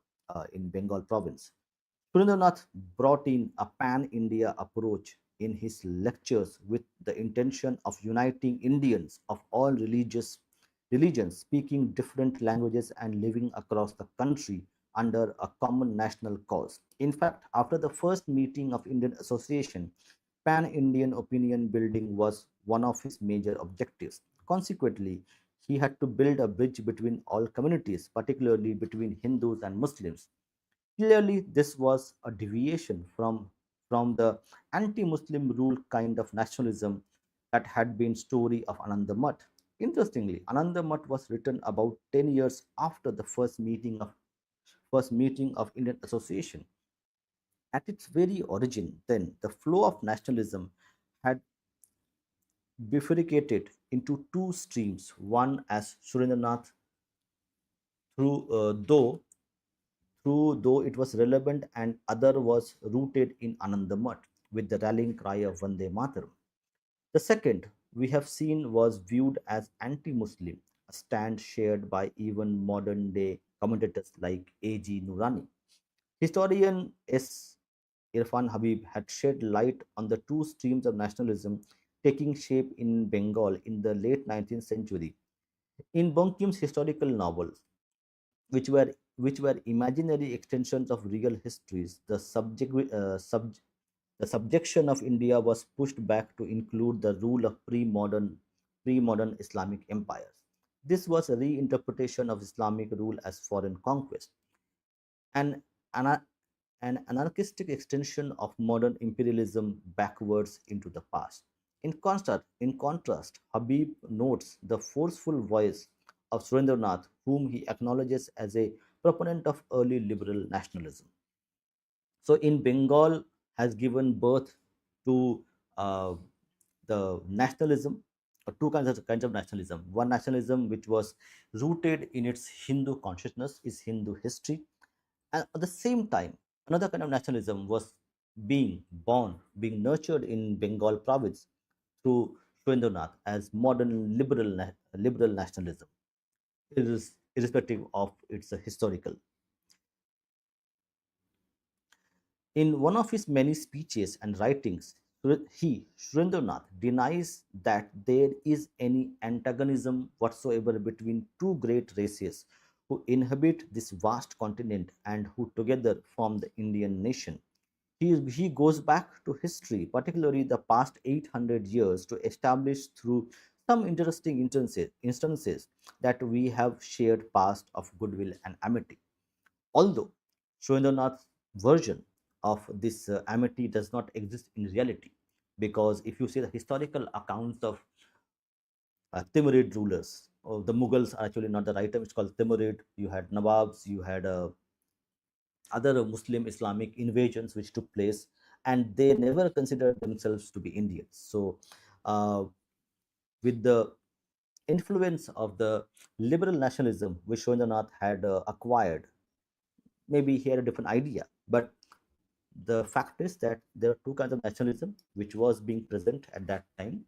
in Bengal province. Surendranath brought in a pan-India approach in his lectures with the intention of uniting Indians of all religions, speaking different languages and living across the country under a common national cause. In fact, after the first meeting of Indian Association, pan-Indian opinion building was one of his major objectives. Consequently, he had to build a bridge between all communities, particularly between Hindus and Muslims. Clearly, this was a deviation from the anti-Muslim rule kind of nationalism that had been story of Ananda Math. Interestingly, Ananda Math was written about 10 years after the first meeting of Indian Association. At its very origin, then, the flow of nationalism had bifurcated into two streams, one as Surendranath through though it was relevant, and other was rooted in Anandamath with the rallying cry of Vande Mataram. The second we have seen was viewed as anti-Muslim. a stand shared by even modern day commentators like A.G. Nurani. Historian S. Irfan Habib had shed light on the two streams of nationalism taking shape in Bengal in the late 19th century. In Bankim's historical novels, which were imaginary extensions of real histories, the subjection of India was pushed back to include the rule of pre-modern Islamic empires. This was a reinterpretation of Islamic rule as foreign conquest, and ana- an anarchistic extension of modern imperialism backwards into the past. In contrast, Habib notes the forceful voice of Surendranath, whom he acknowledges as a proponent of early liberal nationalism. So in Bengal has given birth to uh, the nationalism, or two kinds of nationalism. One nationalism which was rooted in its Hindu consciousness, is Hindu history, and at the same time, another kind of nationalism was being nurtured in Bengal province through Surendranath as modern liberal nationalism, irrespective of its historical. In one of his many speeches and writings, Surendranath, denies that there is any antagonism whatsoever between two great races who inhabit this vast continent and who together form the Indian nation. He goes back to history, particularly the past 800 years, to establish through some interesting instances that we have shared past of goodwill and amity. Although Surendranath's version of this amity does not exist in reality, because if you see the historical accounts of Timurid rulers, or the Mughals are actually not the right term, it's called Timurid. You had Nawabs, you had other Muslim Islamic invasions which took place, and they never considered themselves to be Indians. So, uh, with the influence of the liberal nationalism which Surendranath had acquired, maybe he had a different idea. But the fact is that there are two kinds of nationalism which was being present at that time.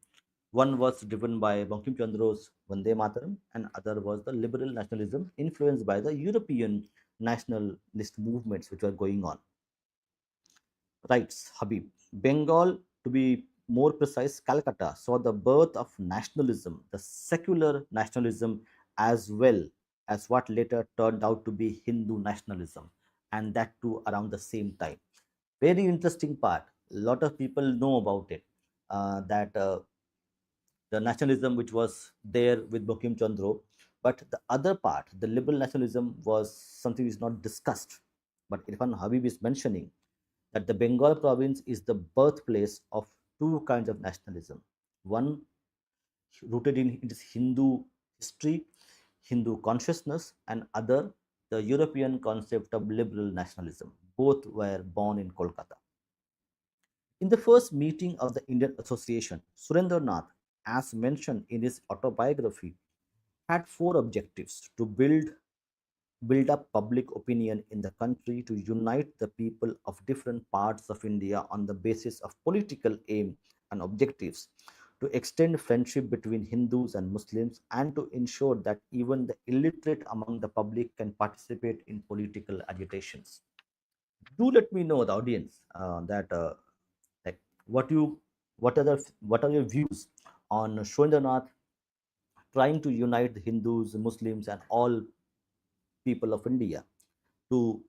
One was driven by Bankim Chandra's Vande Mataram, and other was the liberal nationalism influenced by the European nationalist movements which were going on. Writes Habib. Bengal, to be more precise, Calcutta, saw the birth of nationalism, the secular nationalism, as well as what later turned out to be Hindu nationalism, and that too around the same time. Very interesting part. A lot of people know about it. That the nationalism which was there with Bankim Chandra, but the other part, the liberal nationalism, was something is not discussed. But Irfan Habib is mentioning that the Bengal province is the birthplace of two kinds of nationalism. One rooted in its Hindu history, Hindu consciousness, and other the European concept of liberal nationalism. Both were born in Kolkata. In the first meeting of the Indian Association, Surendranath, as mentioned in his autobiography, had four objectives: to build up public opinion in the country, to unite the people of different parts of India on the basis of political aim and objectives, to extend friendship between Hindus and Muslims, and to ensure that even the illiterate among the public can participate in political agitations. Do let me know, the audience, that like what you what are your views on Shwendranath trying to unite the Hindus, Muslims, and all people of India to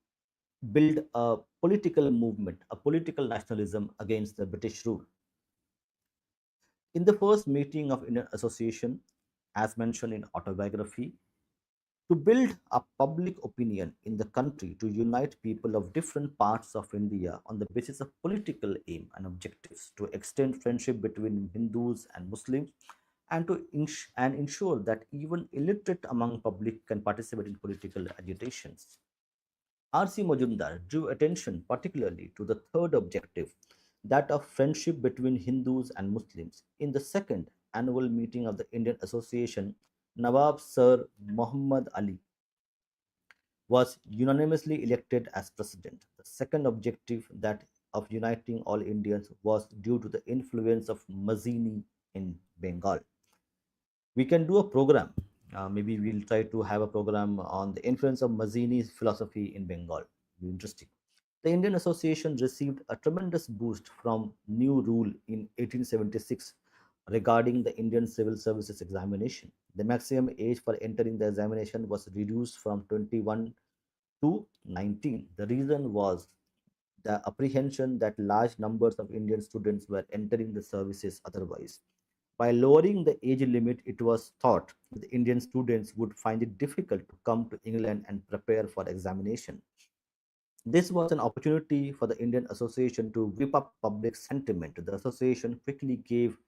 build a political movement, a political nationalism against the British rule. In the first meeting of Indian Association, as mentioned in autobiography, to build a public opinion in the country, to unite people of different parts of India on the basis of political aim and objectives, to extend friendship between Hindus and Muslims, and ensure that even illiterate among public can participate in political agitations. R.C. Majumdar drew attention particularly to the third objective, that of friendship between Hindus and Muslims. In the second annual meeting of the Indian Association, Nawab Sir Muhammad Ali was unanimously elected as president. The second objective, that of uniting all Indians, was due to the influence of Mazzini in Bengal. We can do a program Maybe we'll try to have a program on the influence of Mazzini's philosophy in Bengal. Interesting. The Indian Association received a tremendous boost from new rule in 1876 regarding the Indian Civil Services examination. The maximum age for entering the examination was reduced from 21 to 19. The reason was the apprehension that large numbers of Indian students were entering the services otherwise. By lowering the age limit, it was thought that Indian students would find it difficult to come to England and prepare for examination. This was an opportunity for the Indian Association to whip up public sentiment. The association quickly gave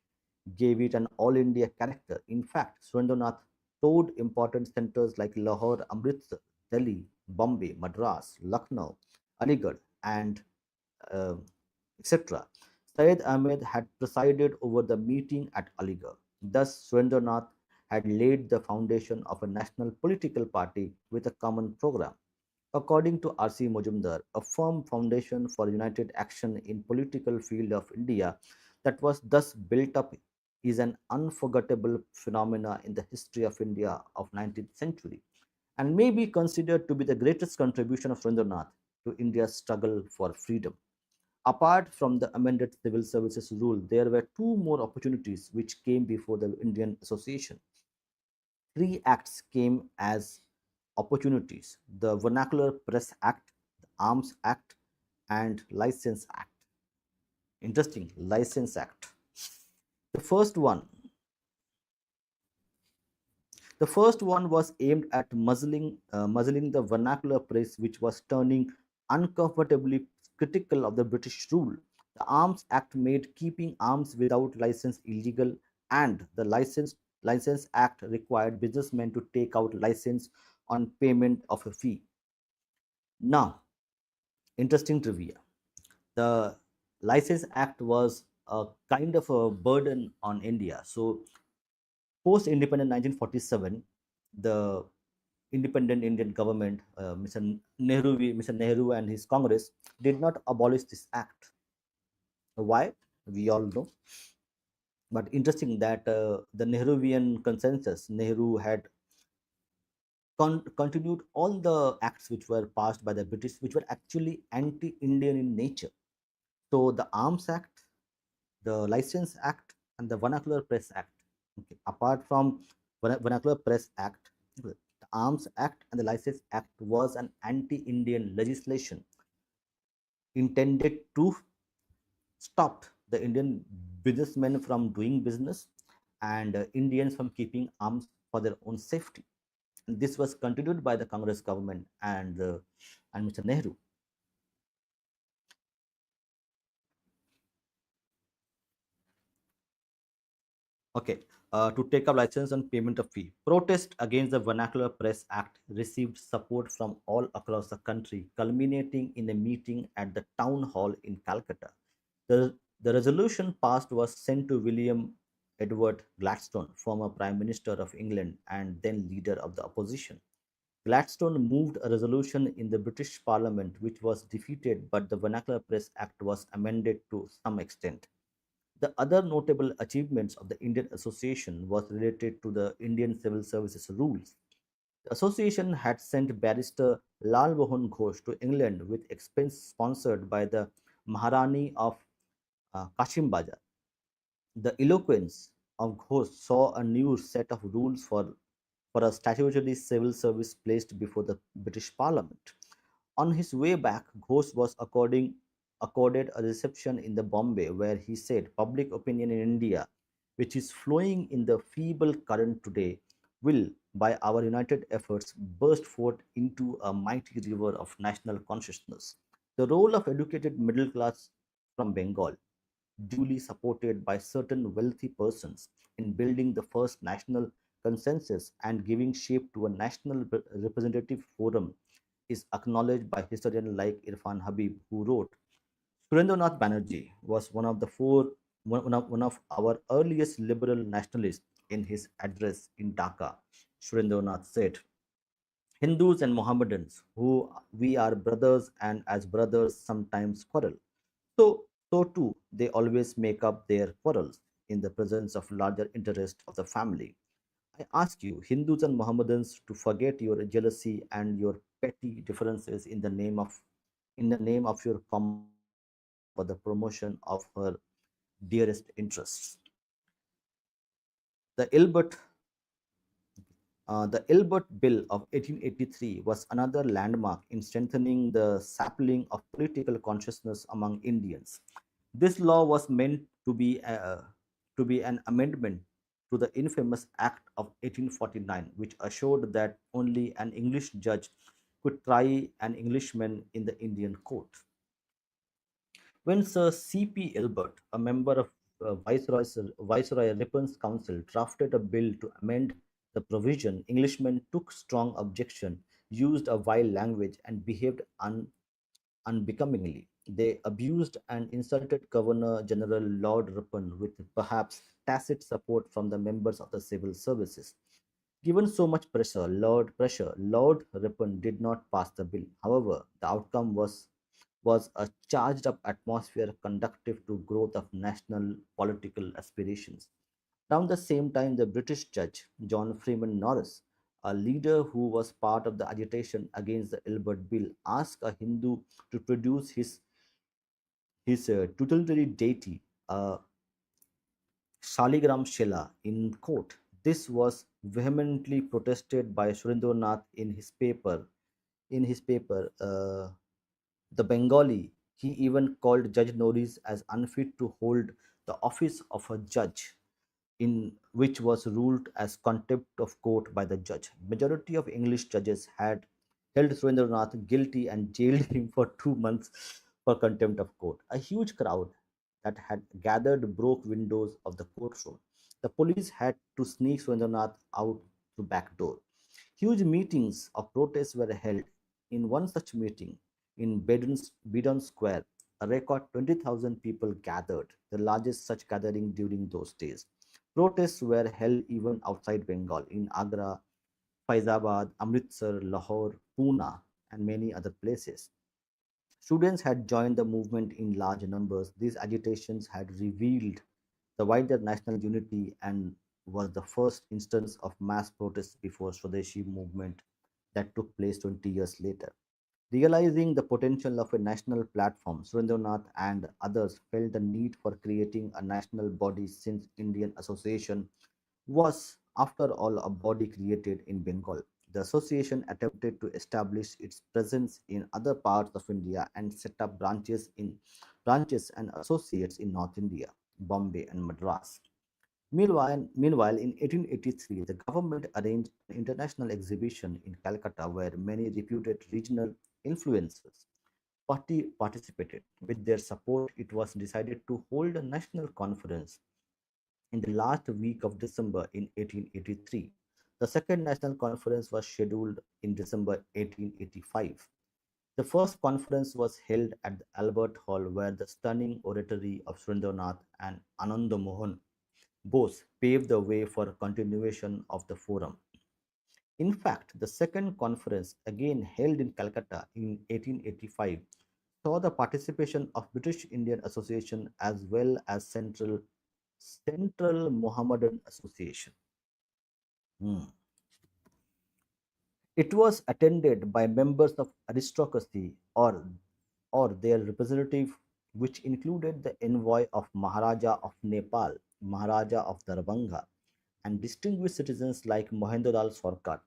it an all India character. In fact, Surendranath toured important centers like Lahore, Amritsar, Delhi, Bombay, Madras, Lucknow, Aligarh, and uh, etc. Syed Ahmed had presided over the meeting at Aligarh. Thus, Surendranath had laid the foundation of a national political party with a common program. According to R.C. Majumdar, a firm foundation for united action in political field of India that was thus built up is an unforgettable phenomena in the history of India of 19th century and may be considered to be the greatest contribution of Surendranath to India's struggle for freedom. Apart from the amended civil services rule, there were two more opportunities which came before the Indian Association. Three acts came as opportunities: the Vernacular Press Act, the Arms Act, and License Act. Interesting, License Act. The first one, the first one was aimed at muzzling the vernacular press, which was turning uncomfortably critical of the British rule. The Arms Act made keeping arms without license illegal, and the License Act required businessmen to take out license on payment of a fee. Now, interesting trivia. The License Act was a kind of a burden on India. So, post independent 1947, the independent Indian government, Mr. Nehru and his Congress, did not abolish this act. Why? We all know. But interesting that the Nehruvian consensus, Nehru had continued all the acts which were passed by the British, which were actually anti-Indian in nature. So the Arms Act, the License Act, and the Vernacular Press Act. Okay. Apart from Vernacular Press Act, the Arms Act and the License Act was an anti-Indian legislation intended to stop the Indian businessmen from doing business and Indians from keeping arms for their own safety. And this was continued by the Congress government and Mr. Nehru. Okay, to take up license and payment of fee. Protest against the Vernacular Press Act received support from all across the country, culminating in a meeting at the town hall in Calcutta. The resolution passed was sent to William Edward Gladstone, former Prime Minister of England and then leader of the opposition. Gladstone moved a resolution in the British Parliament which was defeated, but the Vernacular Press Act was amended to some extent. The other notable achievements of the Indian Association was related to the Indian Civil Services rules. The association had sent barrister Lal Mohan Ghosh to England with expense sponsored by the Maharani of Kashim Bajar. The eloquence of Ghosh saw a new set of rules for a statutory civil service placed before the British Parliament. On his way back, Ghosh was accorded a reception in the Bombay where he said public opinion in India, which is flowing in the feeble current today, will, by our united efforts, burst forth into a mighty river of national consciousness. The role of educated middle class from Bengal, duly supported by certain wealthy persons in building the first national consensus and giving shape to a national representative forum, is acknowledged by historians like Irfan Habib, who wrote, Surendranath Banerjee was one of our earliest liberal nationalists. In his address in Dhaka, Surendranath said, Hindus and Mohammedans, who we are brothers and as brothers sometimes quarrel. So too, they always make up their quarrels in the presence of larger interest of the family. I ask you, Hindus and Mohammedans, to forget your jealousy and your petty differences in the name of your common cause for the promotion of her dearest interests. The Ilbert the Ilbert Bill of 1883 was another landmark in strengthening the sapling of political consciousness among Indians. This law was meant to be an amendment to the infamous Act of 1849, which assured that only an English judge could try an Englishman in the Indian court. When Sir C.P. Elbert, a member of Viceroy Ripon's council, drafted a bill to amend the provision, Englishmen took strong objection, used a vile language, and behaved unbecomingly. They abused and insulted Governor General Lord Ripon with perhaps tacit support from the members of the civil services. Given so much Lord Ripon did not pass the bill. However, the outcome was a charged up atmosphere conducive to growth of national political aspirations. Around the same time, the British judge, John Freeman Norris, a leader who was part of the agitation against the Ilbert Bill, asked a Hindu to produce his tutelary deity, Shaligram Shela, in court. This was vehemently protested by Surendranath In his paper, The Bengali, he even called Judge Norris as unfit to hold the office of a judge, in which was ruled as contempt of court by the judge. Majority of English judges had held Surendranath guilty and jailed him for 2 months for contempt of court. A huge crowd that had gathered broke windows of the courtroom. The police had to sneak Surendranath out through back door. Huge meetings of protest were held. In one such meeting in Bedon Square, a record 20,000 people gathered, the largest such gathering during those days. Protests were held even outside Bengal, in Agra, Faizabad, Amritsar, Lahore, Pune, and many other places. Students had joined the movement in large numbers. These agitations had revealed the wider national unity and was the first instance of mass protest before Swadeshi movement that took place 20 years later. Realizing the potential of a national platform, Surendranath and others felt the need for creating a national body since Indian Association was, after all, a body created in Bengal. The association attempted to establish its presence in other parts of India and set up branches and associates in North India, Bombay and Madras. Meanwhile, in 1883, the government arranged an international exhibition in Calcutta where many reputed regional influencers participated. With their support, it was decided to hold a national conference in the last week of December in 1883. The second national conference was scheduled in December 1885. The first conference was held at the Albert Hall, where the stunning oratory of Surendranath and Ananda Mohan Bose paved the way for continuation of the forum. In fact, the second conference, again held in Calcutta in 1885, saw the participation of British Indian Association as well as Central Mohammedan Association. Hmm. It was attended by members of aristocracy or their representative, which included the envoy of Maharaja of Nepal, Maharaja of Darbhanga, and distinguished citizens like Mohenjo-dal Sarkar,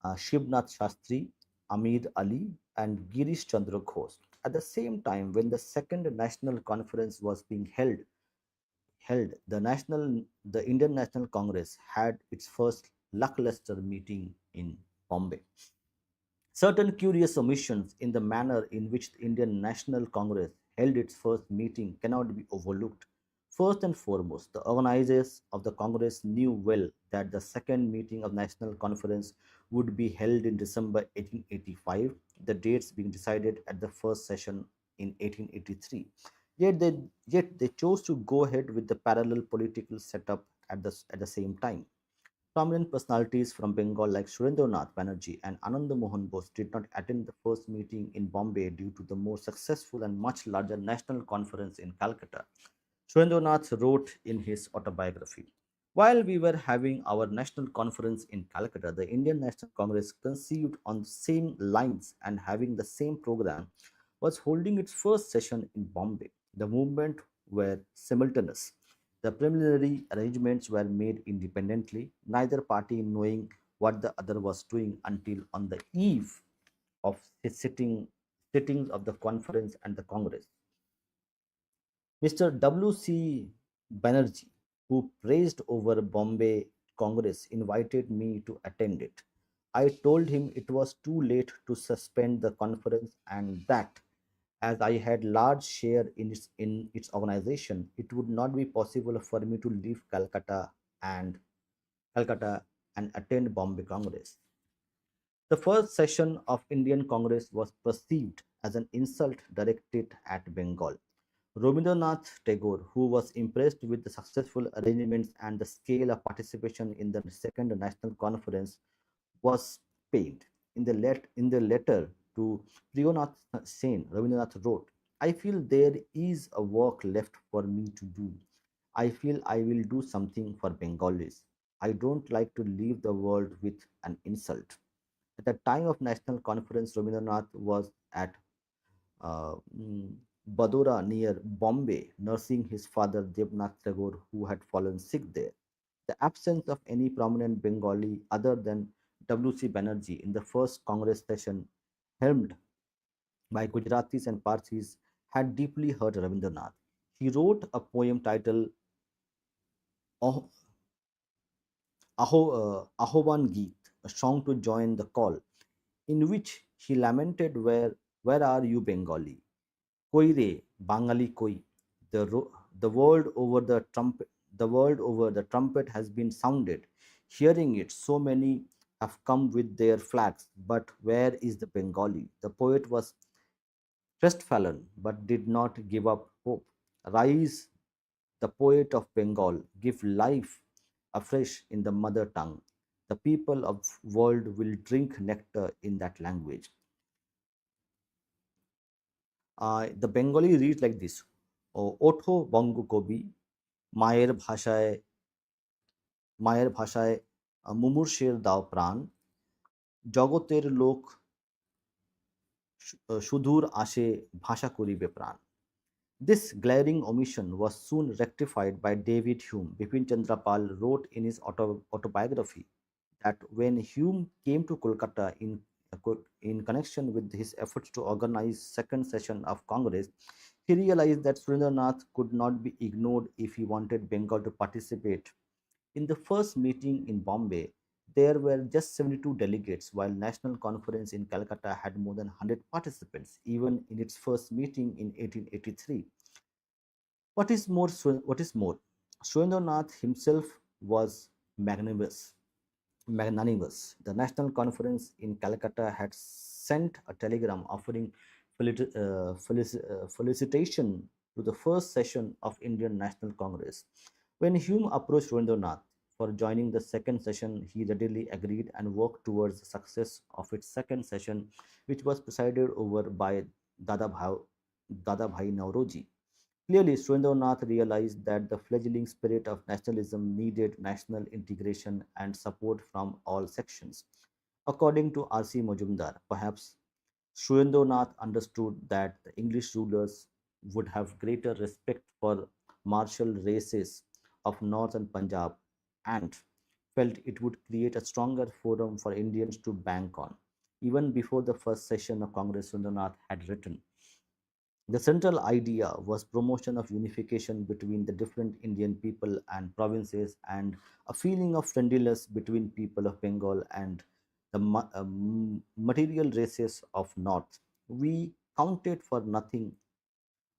Shivnath Shastri, Amir Ali, and Girish Chandra Ghosh. At the same time, when the second national conference was being held, the Indian National Congress had its first lackluster meeting in Bombay. Certain curious omissions in the manner in which the Indian National Congress held its first meeting cannot be overlooked. First and foremost, the organizers of the Congress knew well that the second meeting of National Conference would be held in December 1885, the dates being decided at the first session in 1883. Yet they chose to go ahead with the parallel political setup at the same time. Prominent personalities from Bengal like Surendranath Banerjee and Ananda Mohan Bose did not attend the first meeting in Bombay due to the more successful and much larger national conference in Calcutta. Surendranath wrote in his autobiography. While we were having our national conference in Calcutta, the Indian National Congress, conceived on the same lines and having the same program, was holding its first session in Bombay. The movement were simultaneous. The preliminary arrangements were made independently, neither party knowing what the other was doing until on the eve of his sittings of the conference and the Congress. Mr. W.C. Banerjee, who praised over Bombay Congress, invited me to attend it. I told him it was too late to suspend the conference and that as I had large share in its organization, it would not be possible for me to leave and Calcutta and attend Bombay Congress. The first session of Indian Congress was perceived as an insult directed at Bengal. Rabindranath Tagore, who was impressed with the successful arrangements and the scale of participation in the Second National Conference, was pained. In the letter to Priyonath Sen, Rabindranath wrote, I feel there is a work left for me to do. I feel I will do something for Bengalis. I don't like to leave the world with an insult. At the time of National Conference, Rabindranath was at uh, mm, Badora near Bombay, nursing his father Devnath Tagore, who had fallen sick there. The absence of any prominent Bengali other than W.C. Banerjee in the first Congress session, helmed by Gujaratis and Parsis, had deeply hurt Rabindranath. He wrote a poem titled "Oh, Ahoban Geet, a song to join the call, in which he lamented, where are you, Bengali? Koi re, Bangali koi. The world over the world over the trumpet has been sounded. Hearing it, so many have come with their flags. But where is the Bengali? The poet was crestfallen, but did not give up hope. Rise, the poet of Bengal, give life afresh in the mother tongue. The people of world will drink nectar in that language. The Bengali reads like this: ওঠো বঙ্গকবি, মায়ের ভাষায় মায়ের ভাষায় মুমূর্ষের দাও প্রাণ, জগতের লোক সুদূর আসে ভাষা করিবে প্রাণ. This glaring omission was soon rectified by David Hume. Bipin Chandra Pal wrote in his autobiography that when Hume came to Kolkata in connection with his efforts to organize second session of Congress, he realized that Surendranath could not be ignored if he wanted Bengal to participate. In the first meeting in Bombay, there were just 72 delegates, while National Conference in Calcutta had more than 100 participants, even in its first meeting in 1883. What is more, Surendranath himself was magnanimous. The National Conference in Calcutta had sent a telegram offering felicitation to the first session of Indian National Congress. When Hume approached Rabindranath for joining the second session, he readily agreed and worked towards the success of its second session, which was presided over by Dadabhai, Dadabhai Nauroji. Clearly, Surendranath realized that the fledgling spirit of nationalism needed national integration and support from all sections. According to R.C. Majumdar, perhaps Surendranath understood that the English rulers would have greater respect for martial races of northern Punjab and felt it would create a stronger forum for Indians to bank on. Even before the first session of Congress, Surendranath had written, the central idea was promotion of unification between the different Indian people and provinces and a feeling of friendliness between people of Bengal and the material races of North. We counted for nothing.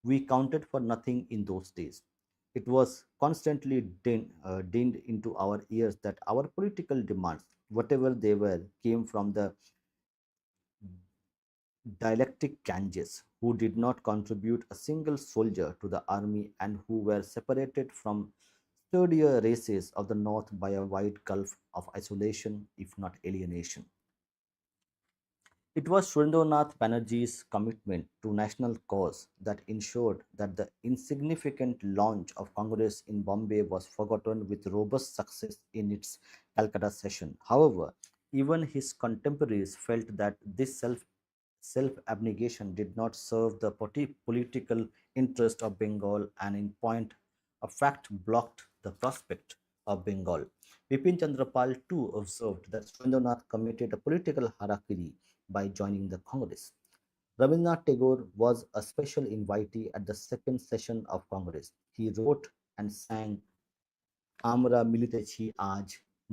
We counted for nothing in those days. It was constantly dinned into our ears that our political demands, whatever they were, came from the dialectic Ganges, who did not contribute a single soldier to the army and who were separated from sturdier races of the north by a wide gulf of isolation, if not alienation. It was Surendranath Banerjee's commitment to national cause that ensured that the insignificant launch of Congress in Bombay was forgotten with robust success in its Calcutta session. However, even his contemporaries felt that this self-abnegation did not serve the political interest of Bengal and in point of fact blocked the prospect of Bengal. Bipin Chandra Pal too observed that Surendranath committed a political harakiri by joining the Congress. Rabindranath Tagore was a special invitee at the second session of Congress. He wrote and sang Amra মিলিতেছি আজ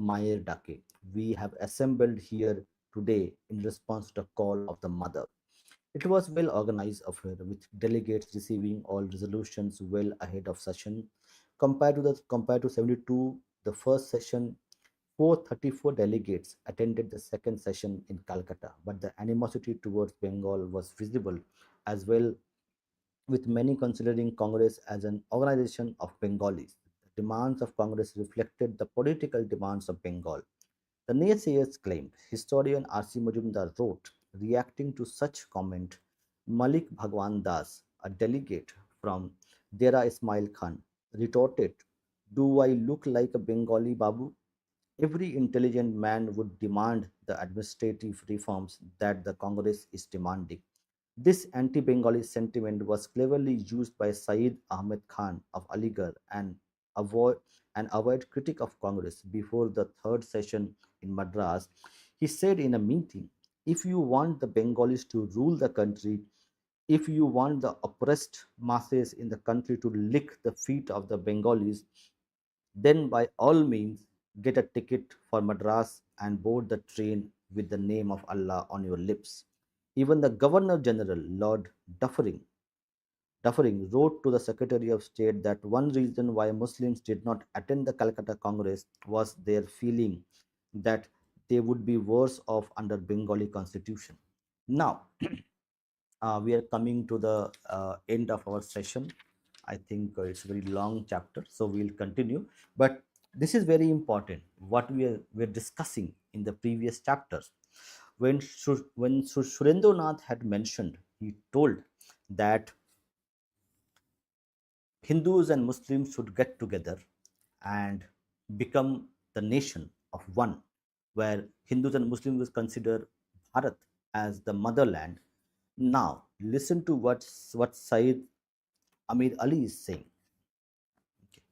মায়ের ডাকে. We have assembled here today in response to the call of the mother. It was well organized affair with delegates receiving all resolutions well ahead of session. Compared to 72, the first session, 434 delegates attended the second session in Calcutta, but the animosity towards Bengal was visible as well, with many considering Congress as an organization of Bengalis. The demands of Congress reflected the political demands of Bengal. The naysayers claimed. Historian R.C. Majumdar wrote, reacting to such comment, Malik Bhagwan Das, a delegate from Dera Ismail Khan, retorted, do I look like a Bengali Babu? Every intelligent man would demand the administrative reforms that the Congress is demanding. This anti-Bengali sentiment was cleverly used by Saeed Ahmed Khan of Aligarh avoid, and avoid critique of Congress before the third session in Madras. He said in a meeting, if you want the Bengalis to rule the country, if you want the oppressed masses in the country to lick the feet of the Bengalis, then by all means get a ticket for Madras and board the train with the name of Allah on your lips. Even the Governor General, Lord Duffering, wrote to the Secretary of State that one reason why Muslims did not attend the Calcutta Congress was their feeling that they would be worse off under Bengali constitution. Now, we are coming to the end of our session. I think it's a very long chapter, so we'll continue. But this is very important. What we're discussing in the previous chapters, when Surendranath had mentioned, he told that Hindus and Muslims should get together and become the nation of one, where Hindus and Muslims will consider Bharat as the motherland. Now, listen to what Said Amir Ali is saying. Okay.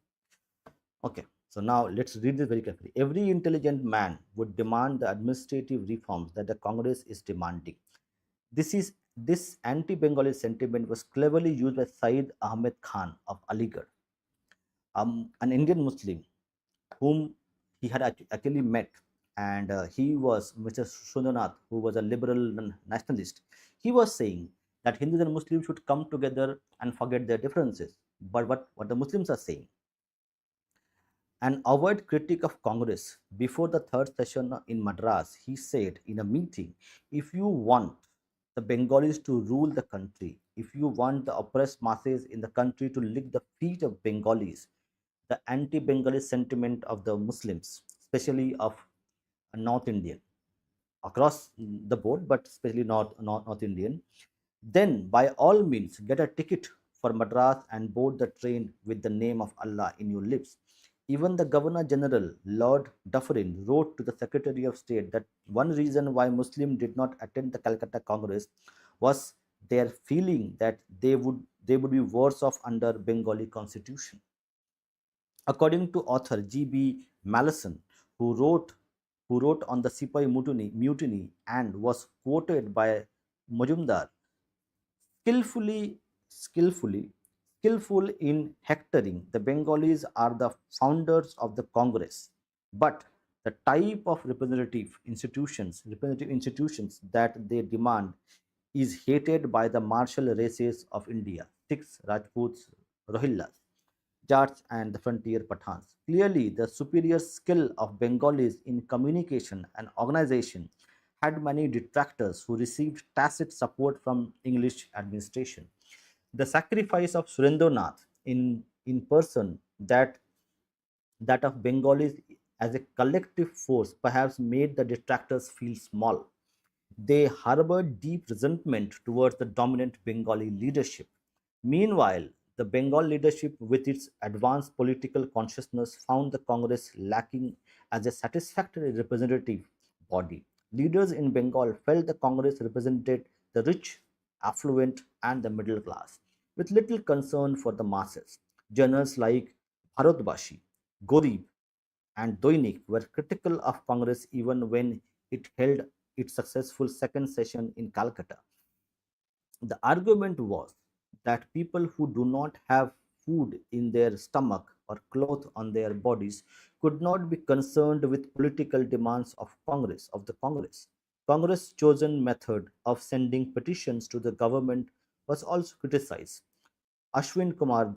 Okay. So now let's read this very carefully. Every intelligent man would demand the administrative reforms that the Congress is demanding. This anti-Bengali sentiment was cleverly used by Said Ahmed Khan of Aligarh, an Indian Muslim whom he had actually met, and he was Mr. Sundarnath, who was a liberal nationalist. He was saying that Hindus and Muslims should come together and forget their differences. But what the Muslims are saying, and avoid critique of Congress. Before the third session in Madras, he said in a meeting, if you want the Bengalis to rule the country, if you want the oppressed masses in the country to lick the feet of Bengalis, the anti-Bengali sentiment of the Muslims, especially of North Indian, across the board, but especially North Indian, then by all means get a ticket for Madras and board the train with the name of Allah in your lips. Even the Governor General, Lord Dufferin, wrote to the Secretary of State that one reason why Muslims did not attend the Calcutta Congress was their feeling that they would be worse off under Bengali constitution. According to author G.B. Mallison, who wrote on the Sipai mutiny and was quoted by Majumdar, skillfully skillfully skillful in hectoring, the Bengalis are the founders of the Congress, but the type of representative institutions that they demand is hated by the martial races of India: Sikhs, Rajputs, Rohillas, Jats, and the frontier Pathans. Clearly, the superior skill of Bengalis in communication and organization had many detractors who received tacit support from English administration. The sacrifice of Surendranath in person, that of Bengalis as a collective force, perhaps made the detractors feel small. They harbored deep resentment towards the dominant Bengali leadership. Meanwhile, the Bengal leadership, with its advanced political consciousness, found the Congress lacking as a satisfactory representative body. Leaders in Bengal felt the Congress represented the rich, affluent, and the middle class, with little concern for the masses. Journals like Bharatbashi, Gorib, and Doinik were critical of Congress even when it held its successful second session in Calcutta. The argument was that people who do not have food in their stomach or cloth on their bodies could not be concerned with political demands of the Congress. Congress' chosen method of sending petitions to the government was also criticized. Ashwin Kumar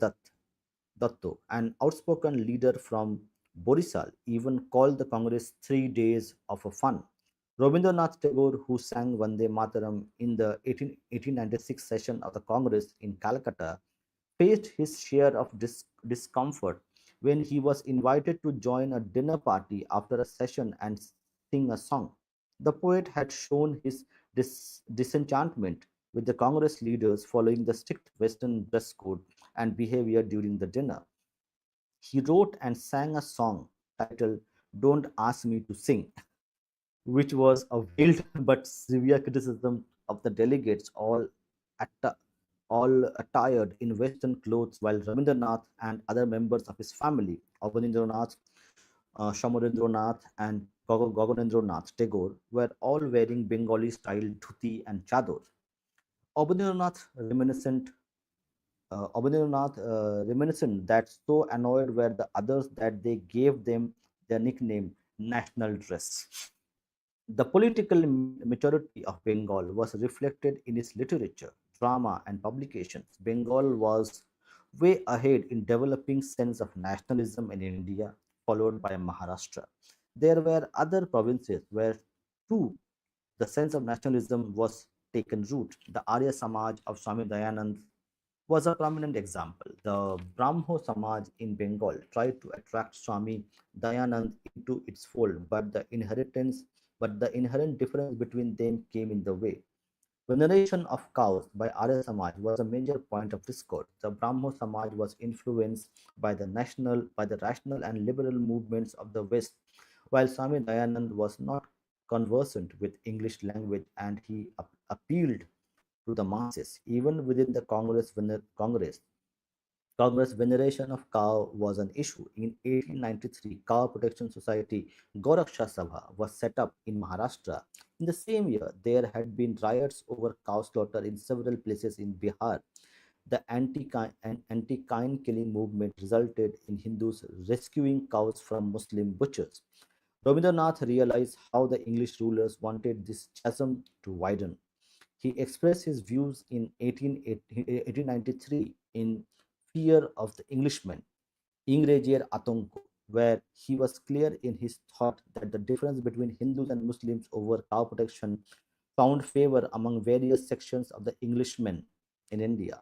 Datto, an outspoken leader from Borisal, even called the Congress 3 days of a fun. Rabindranath Tagore, who sang Vande Mataram in the 1896 session of the Congress in Calcutta, faced his share of discomfort when he was invited to join a dinner party after a session and sing a song. The poet had shown his disenchantment with the Congress leaders following the strict Western dress code and behavior during the dinner. He wrote and sang a song titled Don't Ask Me to Sing, which was a veiled but severe criticism of the delegates, atta- all attired in Western clothes, while Rabindranath and other members of his family, Abanindranath, Shamarendranath, and Gaganendranath Tagore, were all wearing Bengali style dhuti and chador. Abanindranath reminiscent that so annoyed were the others that they gave them their nickname national dress. The political maturity of Bengal was reflected in its literature, drama, and publications. Bengal was way ahead in developing sense of nationalism in India, followed by Maharashtra. There were other provinces where too the sense of nationalism was taken root. The Arya Samaj of Swami Dayanand was a prominent example. The Brahmo Samaj in Bengal tried to attract Swami Dayanand into its fold, but the inherent difference between them came in the way. Veneration of cows by Arya Samaj was a major point of discord. The Brahmo Samaj was influenced by the rational and liberal movements of the West, while Swami Dayanand was not conversant with English language and he appealed to the masses. Even within the Congress veneration of cow was an issue. In 1893, Cow Protection Society Goraksha Sabha was set up in Maharashtra. In the same year, there had been riots over cow slaughter in several places in Bihar. The anti-kine killing movement resulted in Hindus rescuing cows from Muslim butchers. Rabindranath realized how the English rulers wanted this chasm to widen. He expressed his views in 1893 in Fear of the Englishman, Ingrejier Atonko, where he was clear in his thought that the difference between Hindus and Muslims over cow protection found favor among various sections of the Englishmen in India.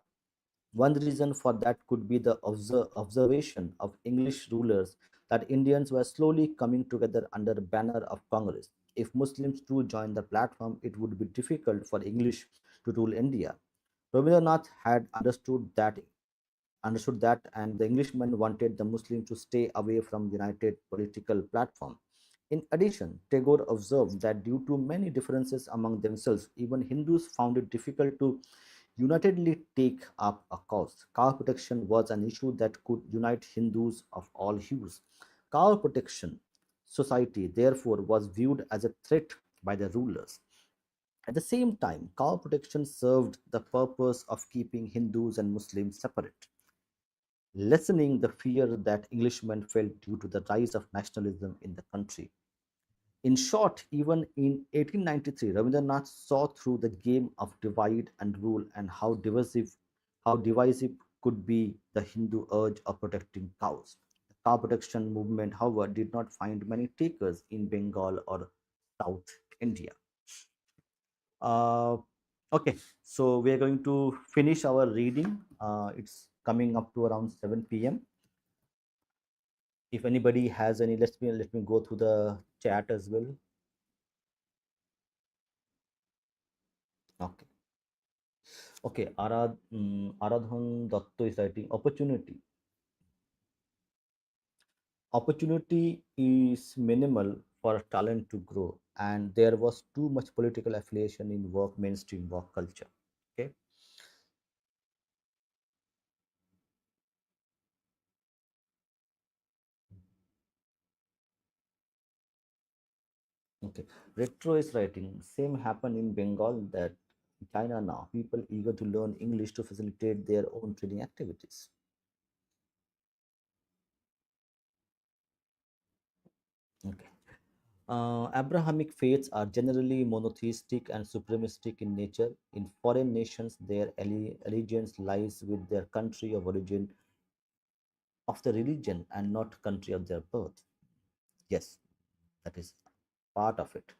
One reason for that could be the observation of English rulers that Indians were slowly coming together under banner of Congress. If Muslims too joined the platform, it would be difficult for English to rule India. Rabindranath had understood that and the Englishmen wanted the Muslims to stay away from united political platform. In addition, Tagore observed that due to many differences among themselves, even Hindus found it difficult to unitedly take up a cause. Cow protection was an issue that could unite Hindus of all hues. Cow protection society, therefore, was viewed as a threat by the rulers. At the same time, cow protection served the purpose of keeping Hindus and Muslims separate, lessening the fear that Englishmen felt due to the rise of nationalism in the country. In short, even in 1893, Rabindranath saw through the game of divide and rule and how divisive could be the Hindu urge of protecting cows. The cow protection movement, however, did not find many takers in Bengal or South India. Uh, okay, so we are going to finish our reading. It's coming up to around 7 p.m. If anybody has any, let me go through the chat as well. Okay. Okay. Aradhan Datto is writing opportunity. Opportunity is minimal for talent to grow, and there was too much political affiliation in work, mainstream work culture. Okay. Okay. Retro is writing. Same happened in Bengal that China now. People eager to learn English to facilitate their own trading activities. Okay. Abrahamic faiths are generally monotheistic and supremistic in nature. In foreign nations, their allegiance lies with their country of origin of the religion and not country of their birth. Yes, that is part of it.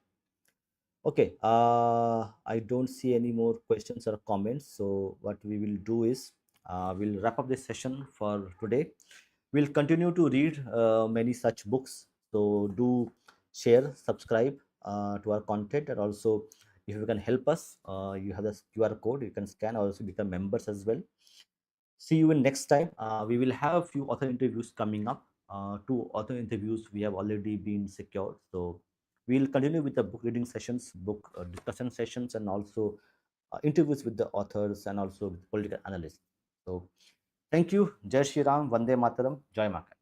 Okay, I don't see any more questions or comments. So what we will do is we'll wrap up this session for today. We'll continue to read many such books. So do share, subscribe to our content, and also if you can help us, you have the QR code. You can scan, or also become members as well. See you in next time. We will have a few author interviews coming up. Two author interviews we have already been secured. So we'll continue with the book reading sessions, book discussion sessions, and also interviews with the authors and also with political analysts. So thank you. Jai Shri Ram, Vande Mataram, Jai Maka.